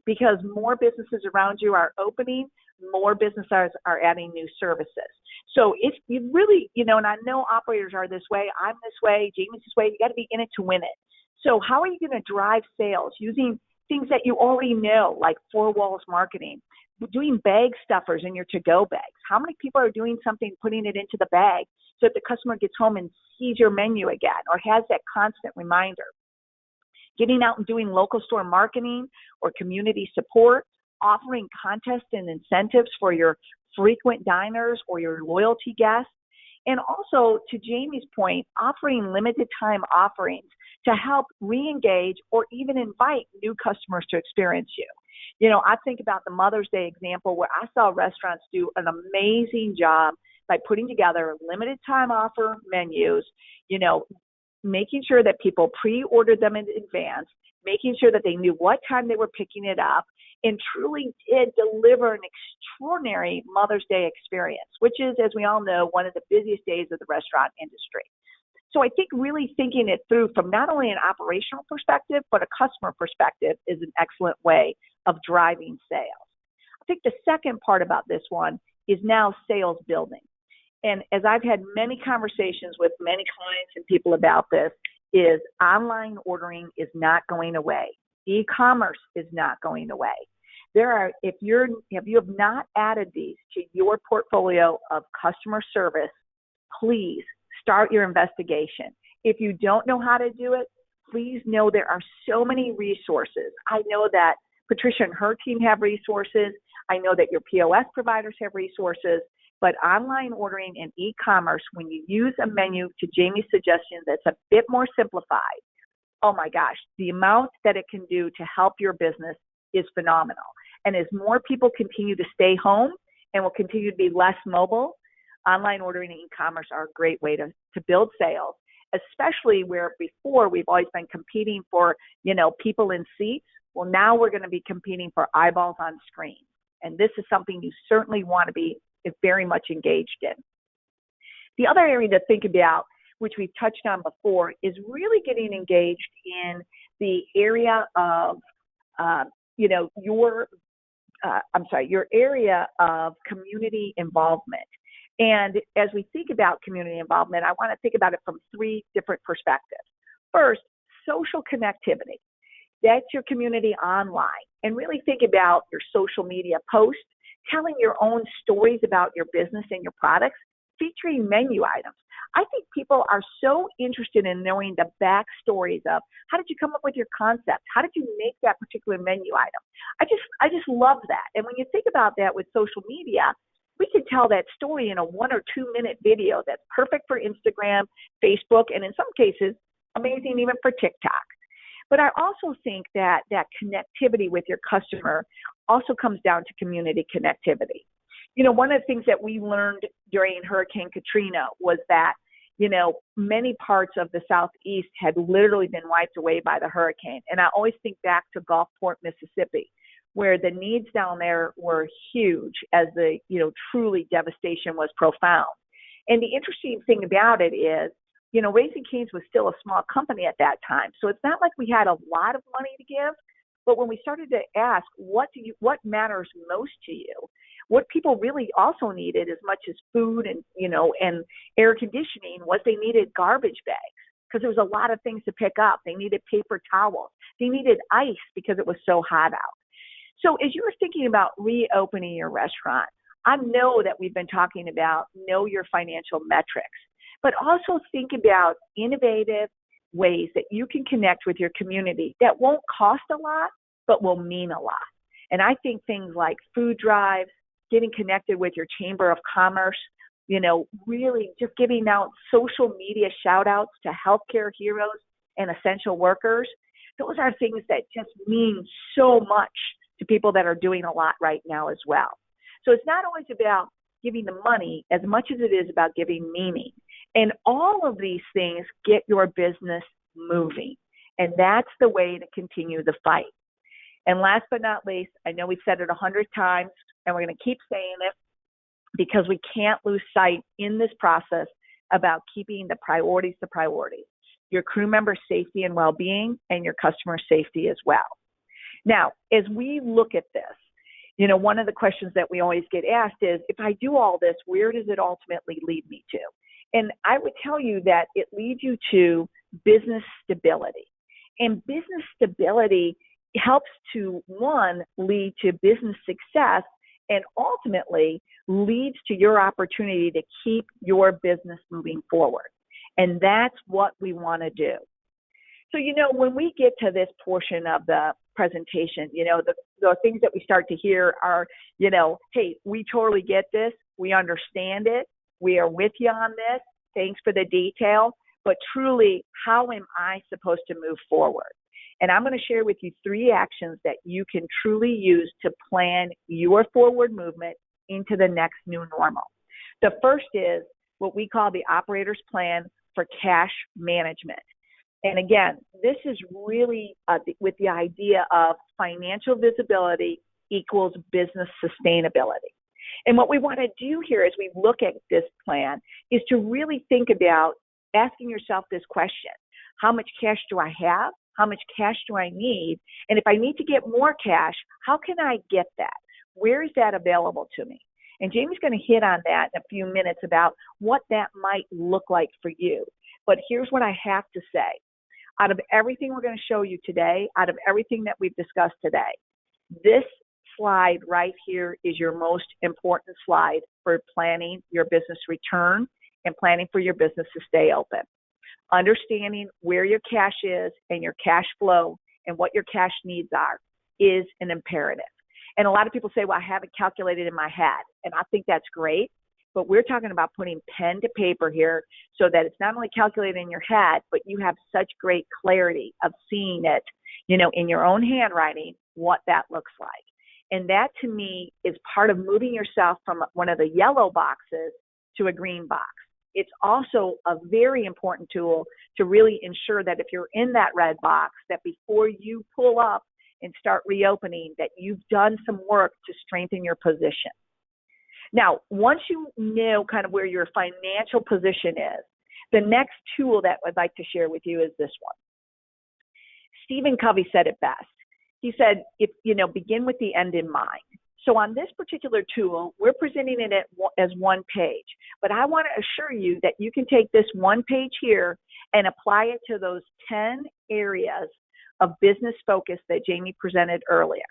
because more businesses around you are opening, more businesses are adding new services. So if you really, and I know operators are this way, I'm this way, Jamie's this way, you got to be in it to win it. So how are you going to drive sales using things that you already know, like four walls marketing, doing bag stuffers in your to-go bags? How many people are doing something, putting it into the bag so that the customer gets home and sees your menu again or has that constant reminder? Getting out and doing local store marketing or community support, offering contests and incentives for your frequent diners or your loyalty guests. And also, to Jamie's point, offering limited time offerings to help re-engage or even invite new customers to experience you. I think about the Mother's Day example where I saw restaurants do an amazing job by putting together limited time offer menus, making sure that people pre-ordered them in advance, making sure that they knew what time they were picking it up, and truly did deliver an extraordinary Mother's Day experience, which is, as we all know, one of the busiest days of the restaurant industry. So I think really thinking it through from not only an operational perspective, but a customer perspective is an excellent way of driving sales. I think the second part about this one is now sales building. And as I've had many conversations with many clients and people about this, is online ordering is not going away. E-commerce is not going away. If you have not added these to your portfolio of customer service, please start your investigation. If you don't know how to do it, please know there are so many resources. I know that Patricia and her team have resources. I know that your POS providers have resources. But online ordering and e-commerce, when you use a menu, to Jamie's suggestion, that's a bit more simplified, oh my gosh, the amount that it can do to help your business is phenomenal. And as more people continue to stay home and will continue to be less mobile, online ordering and e-commerce are a great way to build sales, especially where before we've always been competing for, people in seats. Well, now we're going to be competing for eyeballs on screen. And this is something you certainly want to be very much engaged in. The other area to think about, which we've touched on before, is really getting engaged in the area of, your area of community involvement. And as we think about community involvement, I want to think about it from three different perspectives. First, social connectivity. That's your community online. And really think about your social media posts, telling your own stories about your business and your products, featuring menu items. I think people are so interested in knowing the backstories of how did you come up with your concept? How did you make that particular menu item? I just love that. And when you think about that with social media, we can tell that story in a 1 or 2 minute video that's perfect for Instagram, Facebook, and in some cases, amazing even for TikTok. But I also think that connectivity with your customer also comes down to community connectivity. One of the things that we learned during Hurricane Katrina was that many parts of the Southeast had literally been wiped away by the hurricane. And I always think back to Gulfport, Mississippi, where the needs down there were huge as the, truly devastation was profound. And the interesting thing about it is, Raising Cane's was still a small company at that time. So it's not like we had a lot of money to give, but when we started to ask, what matters most to you? What people really also needed as much as food and air conditioning was they needed garbage bags because there was a lot of things to pick up. They needed paper towels. They needed ice because it was so hot out. So as you were thinking about reopening your restaurant, I know that we've been talking about know your financial metrics, but also think about innovative ways that you can connect with your community that won't cost a lot, but will mean a lot. And I think things like food drives, getting connected with your Chamber of Commerce, really just giving out social media shout outs to healthcare heroes and essential workers. Those are things that just mean so much to people that are doing a lot right now as well. So it's not always about giving the money as much as it is about giving meaning. And all of these things get your business moving. And that's the way to continue the fight. And last but not least, I know we've said it 100 times, and we're going to keep saying it because we can't lose sight in this process about keeping the priorities the priorities, your crew member safety and well-being, and your customer safety as well. Now, as we look at this, one of the questions that we always get asked is, if I do all this, where does it ultimately lead me to? And I would tell you that it leads you to business stability. And business stability helps to, one, lead to business success and ultimately leads to your opportunity to keep your business moving forward. And that's what we want to do. So, when we get to this portion of the presentation, the things that we start to hear are, hey, we totally get this. We understand it. We are with you on this. Thanks for the detail. But truly, how am I supposed to move forward? And I'm going to share with you 3 actions that you can truly use to plan your forward movement into the next new normal. The first is what we call the operator's plan for cash management. And again, this is really with the idea of financial visibility equals business sustainability. And what we want to do here as we look at this plan is to really think about asking yourself this question: how much cash do I have? How much cash do I need? And if I need to get more cash, how can I get that? Where is that available to me? And Jamie's going to hit on that in a few minutes about what that might look like for you. But here's what I have to say. Out of everything we're going to show you today, out of everything that we've discussed today, this slide right here is your most important slide for planning your business return and planning for your business to stay open. Understanding where your cash is and your cash flow and what your cash needs are is an imperative. And a lot of people say, well, I haven't calculated in my head. And I think that's great. But we're talking about putting pen to paper here so that it's not only calculated in your head, but you have such great clarity of seeing it, in your own handwriting, what that looks like. And that to me is part of moving yourself from one of the yellow boxes to a green box. It's also a very important tool to really ensure that if you're in that red box, that before you pull up and start reopening, that you've done some work to strengthen your position. Now, once you know kind of where your financial position is, the next tool that I'd like to share with you is this one. Stephen Covey said it best. He said, begin with the end in mind. So on this particular tool, we're presenting it as one page, but I want to assure you that you can take this one page here and apply it to those 10 areas of business focus that Jamie presented earlier.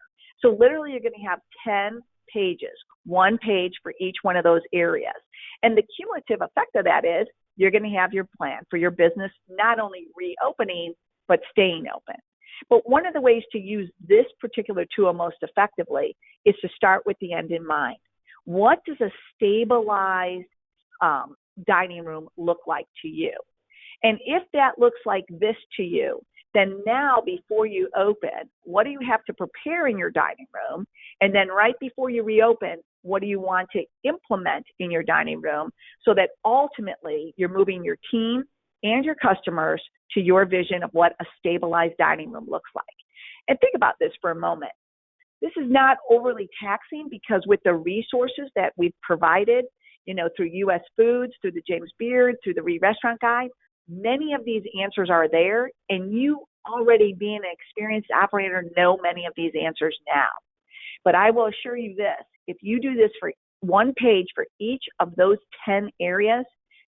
So literally you're going to have 10 pages, one page for each one of those areas. And the cumulative effect of that is you're going to have your plan for your business, not only reopening, but staying open. But one of the ways to use this particular tool most effectively is to start with the end in mind. What does a stabilized dining room look like to you? And if that looks like this to you, then now before you open, what do you have to prepare in your dining room? And then right before you reopen, What do you want to implement in your dining room so that ultimately you're moving your team and your customers to your vision of what a stabilized dining room looks like? And think about this for a moment. This is not overly taxing because with the resources that we've provided, through U.S. Foods, through the James Beard, through the Restaurant Guide, many of these answers are there, and you already being an experienced operator know many of these answers now. But I will assure you this, if you do this for one page for each of those 10 areas,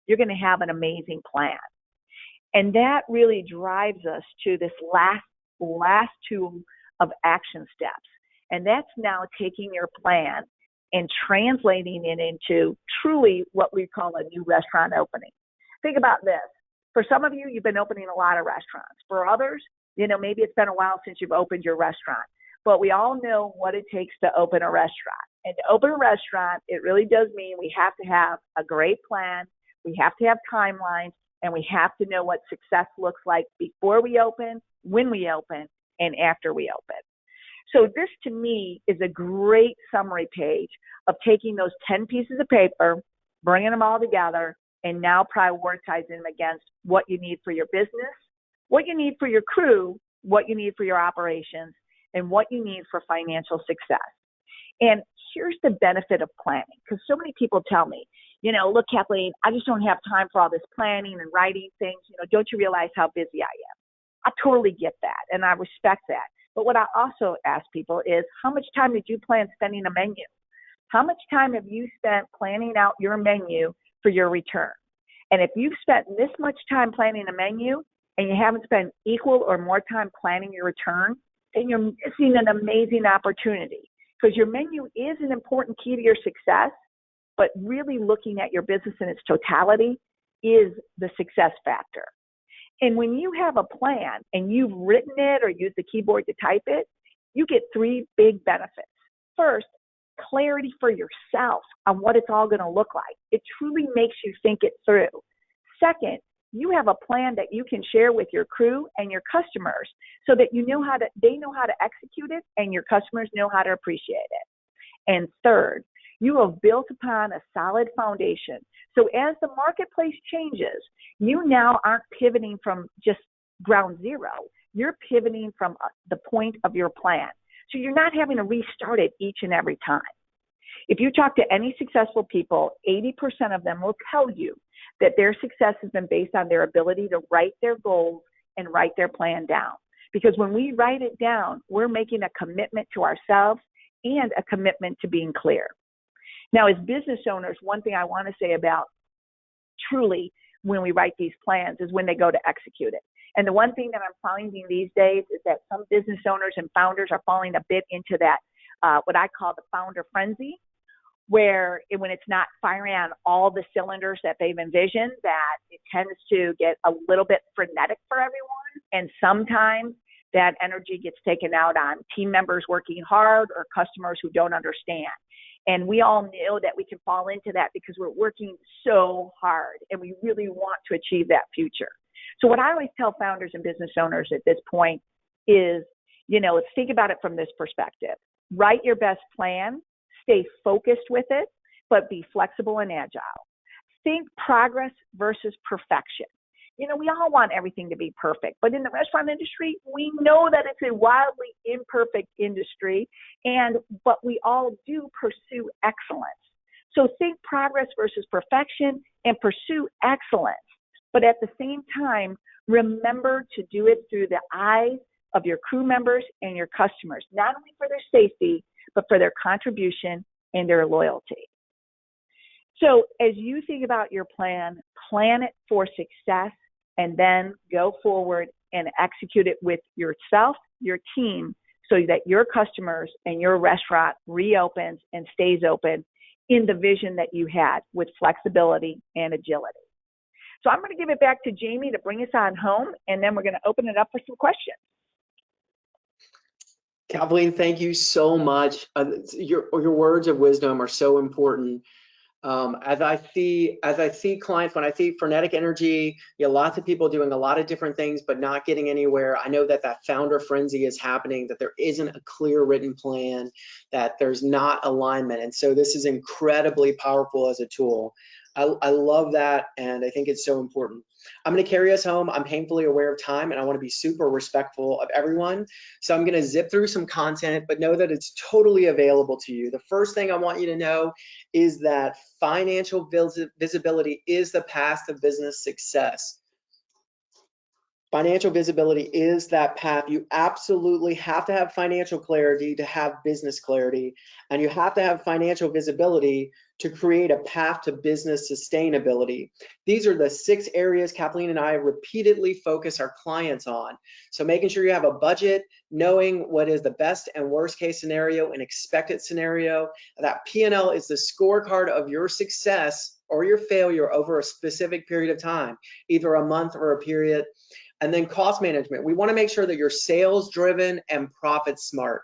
you're going to have an amazing plan. And that really drives us to this last two of action steps. And that's now taking your plan and translating it into truly what we call a new restaurant opening. Think about this. For some of you, you've been opening a lot of restaurants. For others, maybe it's been a while since you've opened your restaurant. But we all know what it takes to open a restaurant. And to open a restaurant, it really does mean we have to have a great plan, we have to have timelines, and we have to know what success looks like before we open, when we open, and after we open. So this, to me, is a great summary page of taking those 10 pieces of paper, bringing them all together, and now prioritizing them against what you need for your business, what you need for your crew, what you need for your operations, and what you need for financial success. And here's the benefit of planning, because so many people tell me, look, Kathleen, I just don't have time for all this planning and writing things. Don't you realize how busy I am? I totally get that, and I respect that. But what I also ask people is, how much time did you plan spending a menu? How much time have you spent planning out your menu for your return? And if you've spent this much time planning a menu and you haven't spent equal or more time planning your return, then you're missing an amazing opportunity, because your menu is an important key to your success, but really looking at your business in its totality is the success factor. And when you have a plan and you've written it or used the keyboard to type it, you get three big benefits. First, clarity for yourself on what it's all going to look like. It truly makes you think it through. Second, you have a plan that you can share with your crew and your customers so that they know how to execute it and your customers know how to appreciate it. And third, you have built upon a solid foundation. So as the marketplace changes, you now aren't pivoting from just ground zero. You're pivoting from the point of your plan. So you're not having to restart it each and every time. If you talk to any successful people, 80% of them will tell you that their success has been based on their ability to write their goals and write their plan down. Because when we write it down, we're making a commitment to ourselves and a commitment to being clear. Now, as business owners, one thing I want to say about truly when we write these plans is when they go to execute it. And the one thing that I'm finding these days is that some business owners and founders are falling a bit into that, what I call the founder frenzy, where when it's not firing on all the cylinders that they've envisioned, that it tends to get a little bit frenetic for everyone. And sometimes that energy gets taken out on team members working hard or customers who don't understand. And we all know that we can fall into that because we're working so hard and we really want to achieve that future. So what I always tell founders and business owners at this point is, let's think about it from this perspective. Write your best plan, stay focused with it, but be flexible and agile. Think progress versus perfection. We all want everything to be perfect, but in the restaurant industry, we know that it's a wildly imperfect industry, but we all do pursue excellence. So think progress versus perfection and pursue excellence. But at the same time, remember to do it through the eyes of your crew members and your customers, not only for their safety, but for their contribution and their loyalty. So as you think about your plan it for success, and then go forward and execute it with yourself, your team, so that your customers and your restaurant reopens and stays open in the vision that you had with flexibility and agility. So I'm going to give it back to Jamie to bring us on home, and then we're going to open it up for some questions. Kathleen, thank you so much. Your words of wisdom are so important. As I see clients, when I see frenetic energy, lots of people doing a lot of different things but not getting anywhere, I know that founder frenzy is happening, that there isn't a clear written plan, that there's not alignment. And so this is incredibly powerful as a tool. I love that, and I think it's so important. I'm going to carry us home. I'm painfully aware of time, and I want to be super respectful of everyone. So I'm going to zip through some content, but know that it's totally available to you. The first thing I want you to know is that financial visibility is the path to business success. Financial visibility is that path. You absolutely have to have financial clarity to have business clarity, and you have to have financial visibility to create a path to business sustainability. These are the 6 areas Kathleen and I repeatedly focus our clients on. So making sure you have a budget, knowing what is the best and worst case scenario and expected scenario. That P&L is the scorecard of your success or your failure over a specific period of time, either a month or a period. And then cost management. We want to make sure that you're sales driven and profit smart.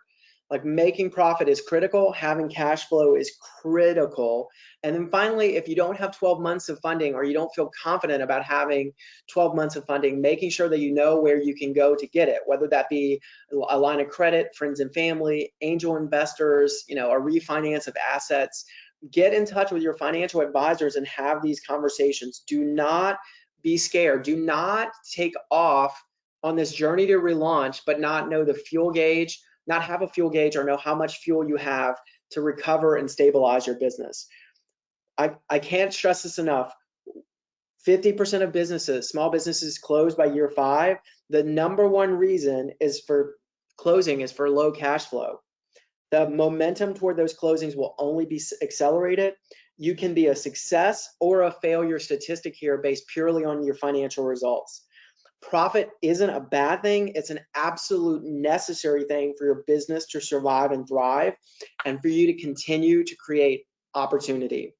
Like, making profit is critical, having cash flow is critical. And then finally, if you don't have 12 months of funding, or you don't feel confident about having 12 months of funding, making sure that you know where you can go to get it, whether that be a line of credit, friends and family, angel investors, a refinance of assets. Get in touch with your financial advisors and have these conversations. Do not be scared. Do not take off on this journey to relaunch, but not know the fuel gauge, not have a fuel gauge, or know how much fuel you have to recover and stabilize your business. I can't stress this enough. 50% of businesses, small businesses, close by year 5. The number one reason is for closing is for low cash flow. The momentum toward those closings will only be accelerated. You can be a success or a failure statistic here based purely on your financial results. Profit isn't a bad thing. It's an absolute necessary thing for your business to survive and thrive, and for you to continue to create opportunity.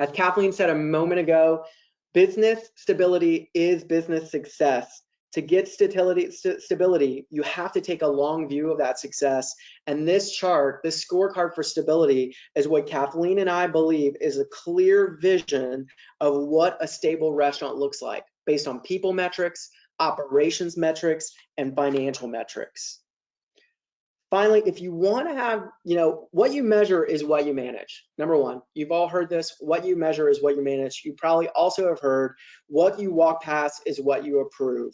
As Kathleen said a moment ago, business stability is business success. To get stability, you have to take a long view of that success. And this chart, this scorecard for stability, is what Kathleen and I believe is a clear vision of what a stable restaurant looks like, based on people metrics, operations metrics, and financial metrics. Finally, if you want to have, what you measure is what you manage. Number one, you've all heard this: what you measure is what you manage. You probably also have heard what you walk past is what you approve.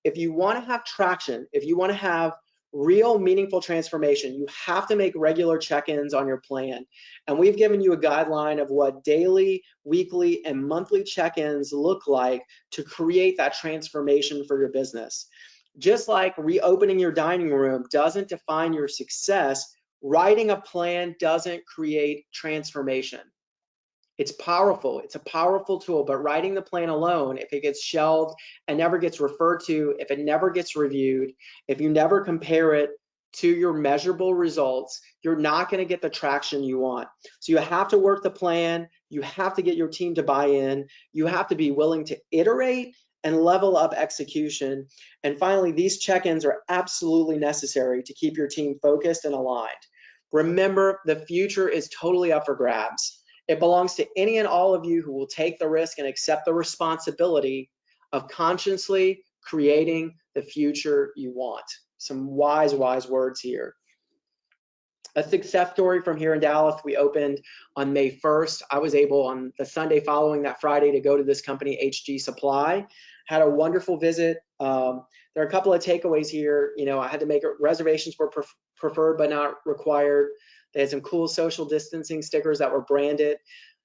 If you want to have traction, if you want to have real meaningful transformation, you have to make regular check-ins on your plan. And we've given you a guideline of what daily, weekly, and monthly check-ins look like to create that transformation for your business. Just like reopening your dining room doesn't define your success, writing a plan doesn't create transformation. It's powerful. It's a powerful tool, but writing the plan alone, if it gets shelved and never gets referred to, if it never gets reviewed, if you never compare it to your measurable results, you're not going to get the traction you want. So you have to work the plan. You have to get your team to buy in. You have to be willing to iterate and level up execution. And finally, these check-ins are absolutely necessary to keep your team focused and aligned. Remember, the future is totally up for grabs. It belongs to any and all of you who will take the risk and accept the responsibility of consciously creating the future you want. Some wise words here. A success story from here in Dallas. We opened on May 1st. I was able on the Sunday following that Friday to go to this company, HG Supply. Had a wonderful visit. There are a couple of takeaways here. I had to make reservations were preferred but not required. They had some cool social distancing stickers that were branded.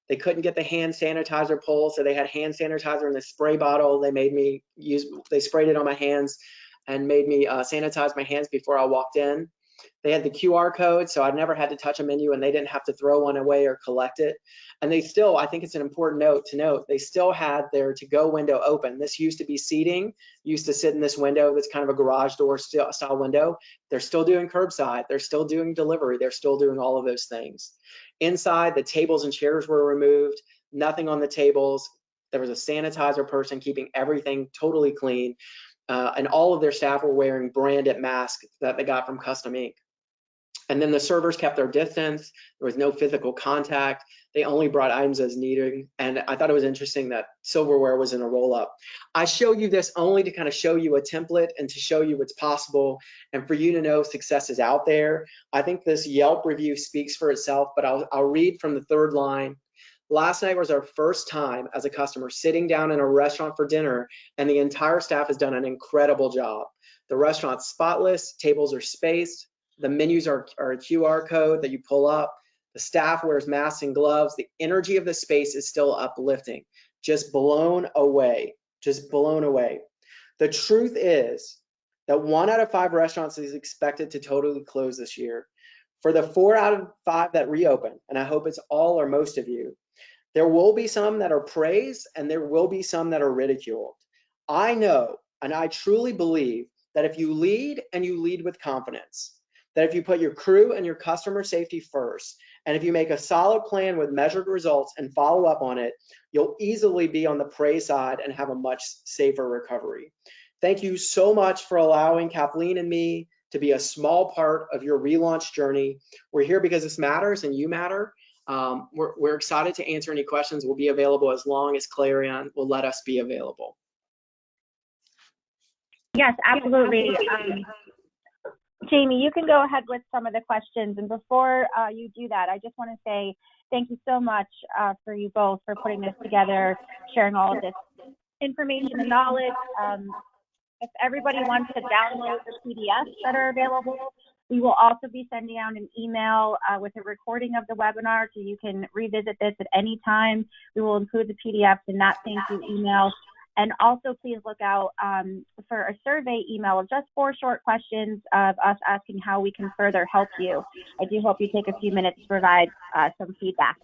They couldn't get the hand sanitizer pull, so they had hand sanitizer in the spray bottle. They sprayed it on my hands and made me sanitize my hands before I walked in. They had the QR code, so I never had to touch a menu, and they didn't have to throw one away or collect it. And they still, I think it's an important note to note, they still had their to-go window open. This used to be seating, used to sit in this window that's kind of a garage door style window. They're still doing curbside. They're still doing delivery. They're still doing all of those things. Inside, the tables and chairs were removed, nothing on the tables. There was a sanitizer person keeping everything totally clean. And all of their staff were wearing branded masks that they got from Custom Ink. And then the servers kept their distance. There was no physical contact. They only brought items as needed. And I thought it was interesting that silverware was in a roll-up. I show you this only to kind of show you a template and to show you what's possible and for you to know success is out there. I think this Yelp review speaks for itself, but I'll read from the third line. Last night was our first time as a customer sitting down in a restaurant for dinner, and the entire staff has done an incredible job. The restaurant's spotless, tables are spaced, the menus are a QR code that you pull up. The staff wears masks and gloves. The energy of the space is still uplifting. Just blown away. Just blown away. The truth is that 1 out of 5 restaurants is expected to totally close this year. For the 4 out of 5 that reopen, and I hope it's all or most of you, there will be some that are praised and there will be some that are ridiculed. I know, and I truly believe that if you lead and you lead with confidence, that if you put your crew and your customer safety first, and if you make a solid plan with measured results and follow up on it, you'll easily be on the praise side and have a much safer recovery. Thank you so much for allowing Kathleen and me to be a small part of your relaunch journey. We're here because this matters and you matter. We're excited to answer any questions. We'll be available as long as Clarion will let us be available. Yes, absolutely. Jamie, you can go ahead with some of the questions. And before you do that, I just want to say thank you so much for you both for putting this together, sharing all of this information and knowledge. If everybody wants to download the PDFs that are available, we will also be sending out an email with a recording of the webinar, so you can revisit this at any time. We will include the PDFs in that thank you email. And also please look out for a survey email of just 4 short questions of us asking how we can further help you. I do hope you take a few minutes to provide some feedback.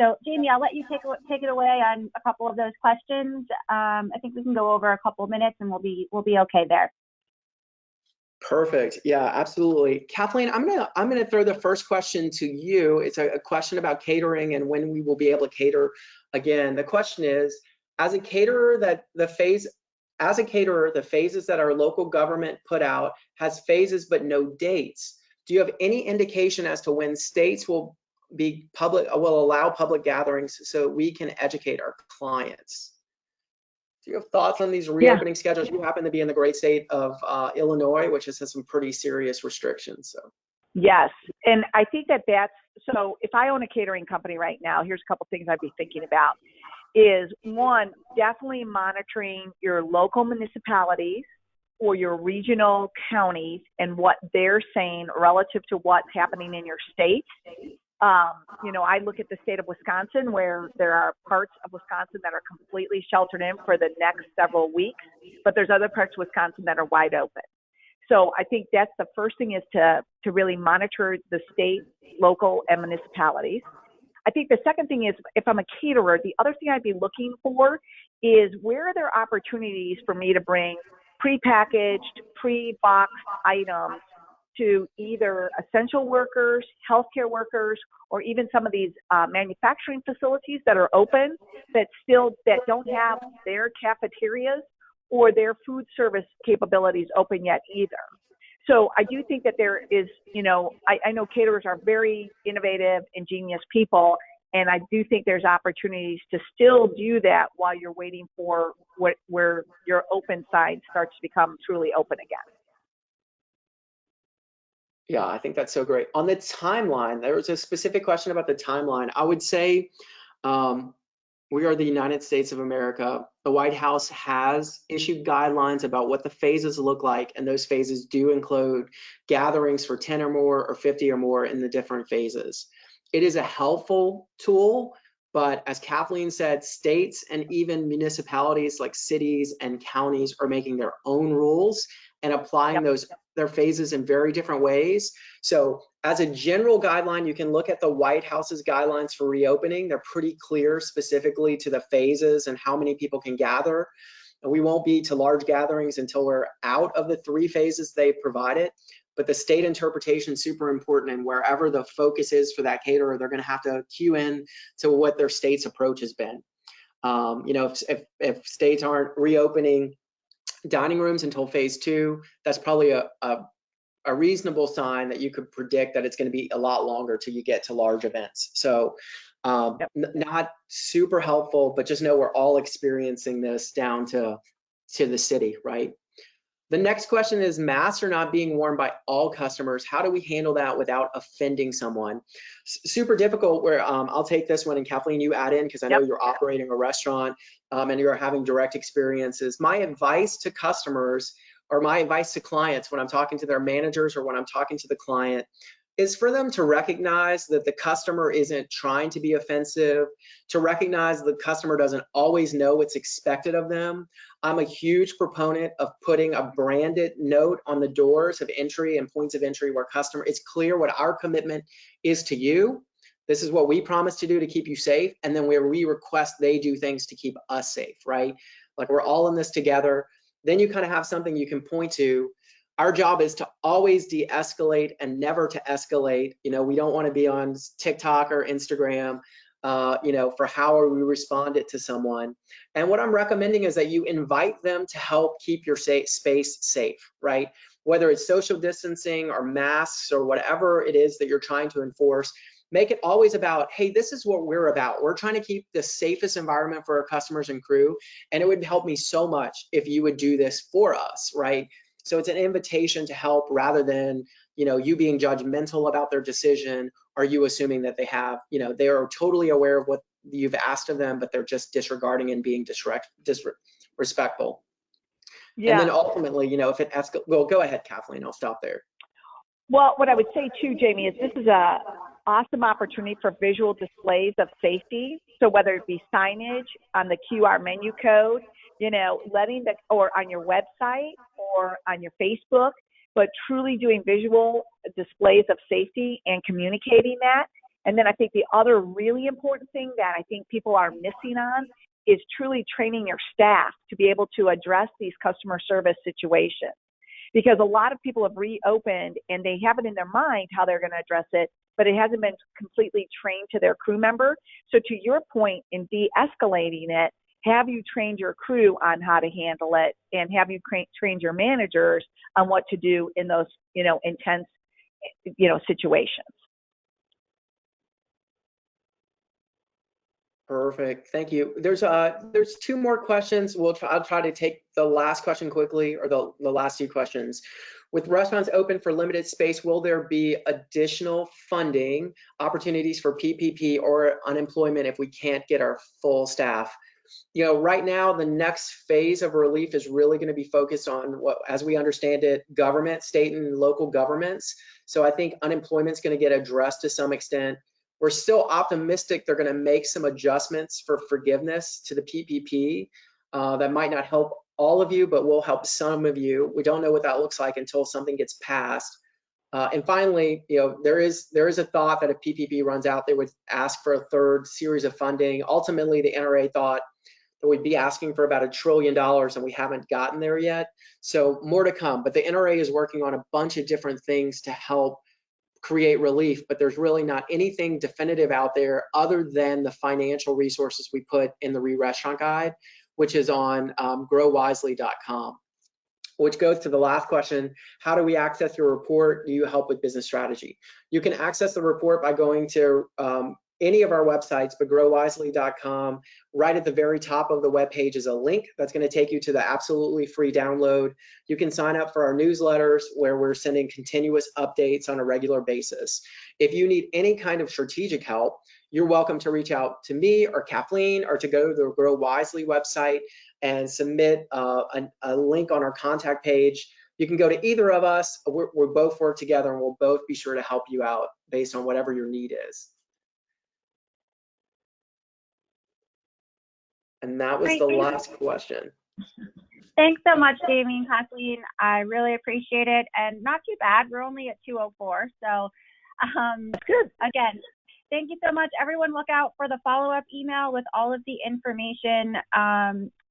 So Jamie, I'll let you take it away on a couple of those questions. I think we can go over a couple of minutes and we'll be okay there. Perfect. Yeah, absolutely. Kathleen, I'm gonna throw the first question to you. It's a question about catering and when we will be able to cater again. The question is, as a caterer, the phases that our local government put out has phases but no dates. Do you have any indication as to when states will allow public gatherings so we can educate our clients? Do you have thoughts on these reopening schedules? You happen to be in the great state of Illinois, which has some pretty serious restrictions. So. Yes, and I think so if I own a catering company right now, here's a couple things I'd be thinking about. Is one, definitely monitoring your local municipalities or your regional counties and what they're saying relative to what's happening in your state. I look at the state of Wisconsin, where there are parts of Wisconsin that are completely sheltered in for the next several weeks, but there's other parts of Wisconsin that are wide open. So I think that's the first thing, is to really monitor the state, local, and municipalities. I think the second thing is, if I'm a caterer, the other thing I'd be looking for is, where are there opportunities for me to bring prepackaged, pre-boxed items to either essential workers, healthcare workers, or even some of these manufacturing facilities that are open that don't have their cafeterias or their food service capabilities open yet either. So I do think that there is, I know caterers are very innovative, ingenious people, and I do think there's opportunities to still do that while you're waiting for where your open side starts to become truly open again. Yeah, I think that's so great. On the timeline, there was a specific question about the timeline. I would say we are the United States of America. The White House has issued guidelines about what the phases look like, and those phases do include gatherings for 10 or more or 50 or more in the different phases. It is a helpful tool, but as Kathleen said, states and even municipalities like cities and counties are making their own rules and applying their phases in very different ways. So as a general guideline, you can look at the White House's guidelines for reopening. They're pretty clear specifically to the phases and how many people can gather. And we won't be to large gatherings until we're out of the 3 phases they provided. But the state interpretation is super important, and wherever the focus is for that caterer, they're gonna have to cue in to what their state's approach has been. If states aren't reopening dining rooms until phase 2, that's probably a a reasonable sign that you could predict that it's going to be a lot longer till you get to large events. So not super helpful, but just know we're all experiencing this down to the city, right? The next question is, masks are not being worn by all customers. How do we handle that without offending someone? Super difficult where I'll take this one, and Kathleen, you add in, because I know you're operating a restaurant and you're having direct experiences. My advice to customers, or my advice to clients when I'm talking to their managers or when I'm talking to the client, is for them to recognize that the customer isn't trying to be offensive, to recognize the customer doesn't always know what's expected of them. I'm a huge proponent of putting a branded note on the doors of entry and points of entry where it's clear what our commitment is to you. This is what we promise to do to keep you safe, and then where we request they do things to keep us safe, right? Like, we're all in this together. Then you kind of have something you can point to. Our job is to always de-escalate and never to escalate. You know, we don't want to be on TikTok or Instagram, you know, for how we responded to someone. And what I'm recommending is that you invite them to help keep your space safe, right? Whether it's social distancing or masks or whatever it is that you're trying to enforce, make it always about, hey, this is what we're about. We're trying to keep the safest environment for our customers and crew. And it would help me so much if you would do this for us, right? So it's an invitation to help, rather than, you know, you being judgmental about their decision, or you assuming that they have, you know, they are totally aware of what you've asked of them, but they're just disregarding and being disrespectful. And then ultimately, you know, if it escalates, well, go ahead, Kathleen, I'll stop there. Well, what I would say too, Jamie, is this is a awesome opportunity for visual displays of safety. So whether it be signage on the QR menu code, you know, or on your website or on your Facebook, but truly doing visual displays of safety and communicating that. And then I think the other really important thing that I think people are missing on is truly training your staff to be able to address these customer service situations. Because a lot of people have reopened and they have it in their mind how they're going to address it, but it hasn't been completely trained to their crew member. So to your point in de-escalating it, have you trained your crew on how to handle it, and have you trained your managers on what to do in those, you know, intense, you know, situations? Perfect. Thank you. There's two more questions. I'll try to take the last question quickly, or the last two questions. With restaurants open for limited space, will there be additional funding opportunities for PPP or unemployment if we can't get our full staff? You know, right now, the next phase of relief is really going to be focused on what, as we understand it, government, state and local governments. So I think unemployment is going to get addressed to some extent. We're still optimistic they're going to make some adjustments for forgiveness to the PPP that might not help all of you, but will help some of you. We don't know what that looks like until something gets passed. And finally, you know, there is a thought that if PPP runs out, they would ask for a third series of funding. Ultimately, the NRA thought that we'd be asking for about $1 trillion, and we haven't gotten there yet. So more to come. But the NRA is working on a bunch of different things to help create relief, but there's really not anything definitive out there other than the financial resources we put in the Re-Restaurant Guide, which is on growwisely.com. Which goes to the last question: how do we access your report? Do you help with business strategy? You can access the report by going to any of our websites, but growwisely.com. Right at the very top of the web page is a link that's going to take you to the absolutely free download. You can sign up for our newsletters, where we're sending continuous updates on a regular basis. If you need any kind of strategic help, you're welcome to reach out to me or Kathleen, or to go to the Grow Wisely website and submit a link on our contact page. You can go to either of us. We both work together, and we'll both be sure to help you out based on whatever your need is. And that was the last question. Thanks so much, Jamie and Kathleen. I really appreciate it. And not too bad. We're only at 2:04. So good. Again, thank you so much. Everyone, look out for the follow-up email with all of the information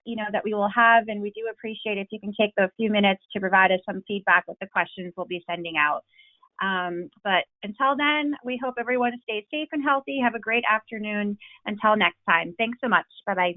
you know, that we will have. And we do appreciate if you can take the few minutes to provide us some feedback with the questions we'll be sending out. But until then, we hope everyone stays safe and healthy. Have a great afternoon. Until next time. Thanks so much. Bye-bye.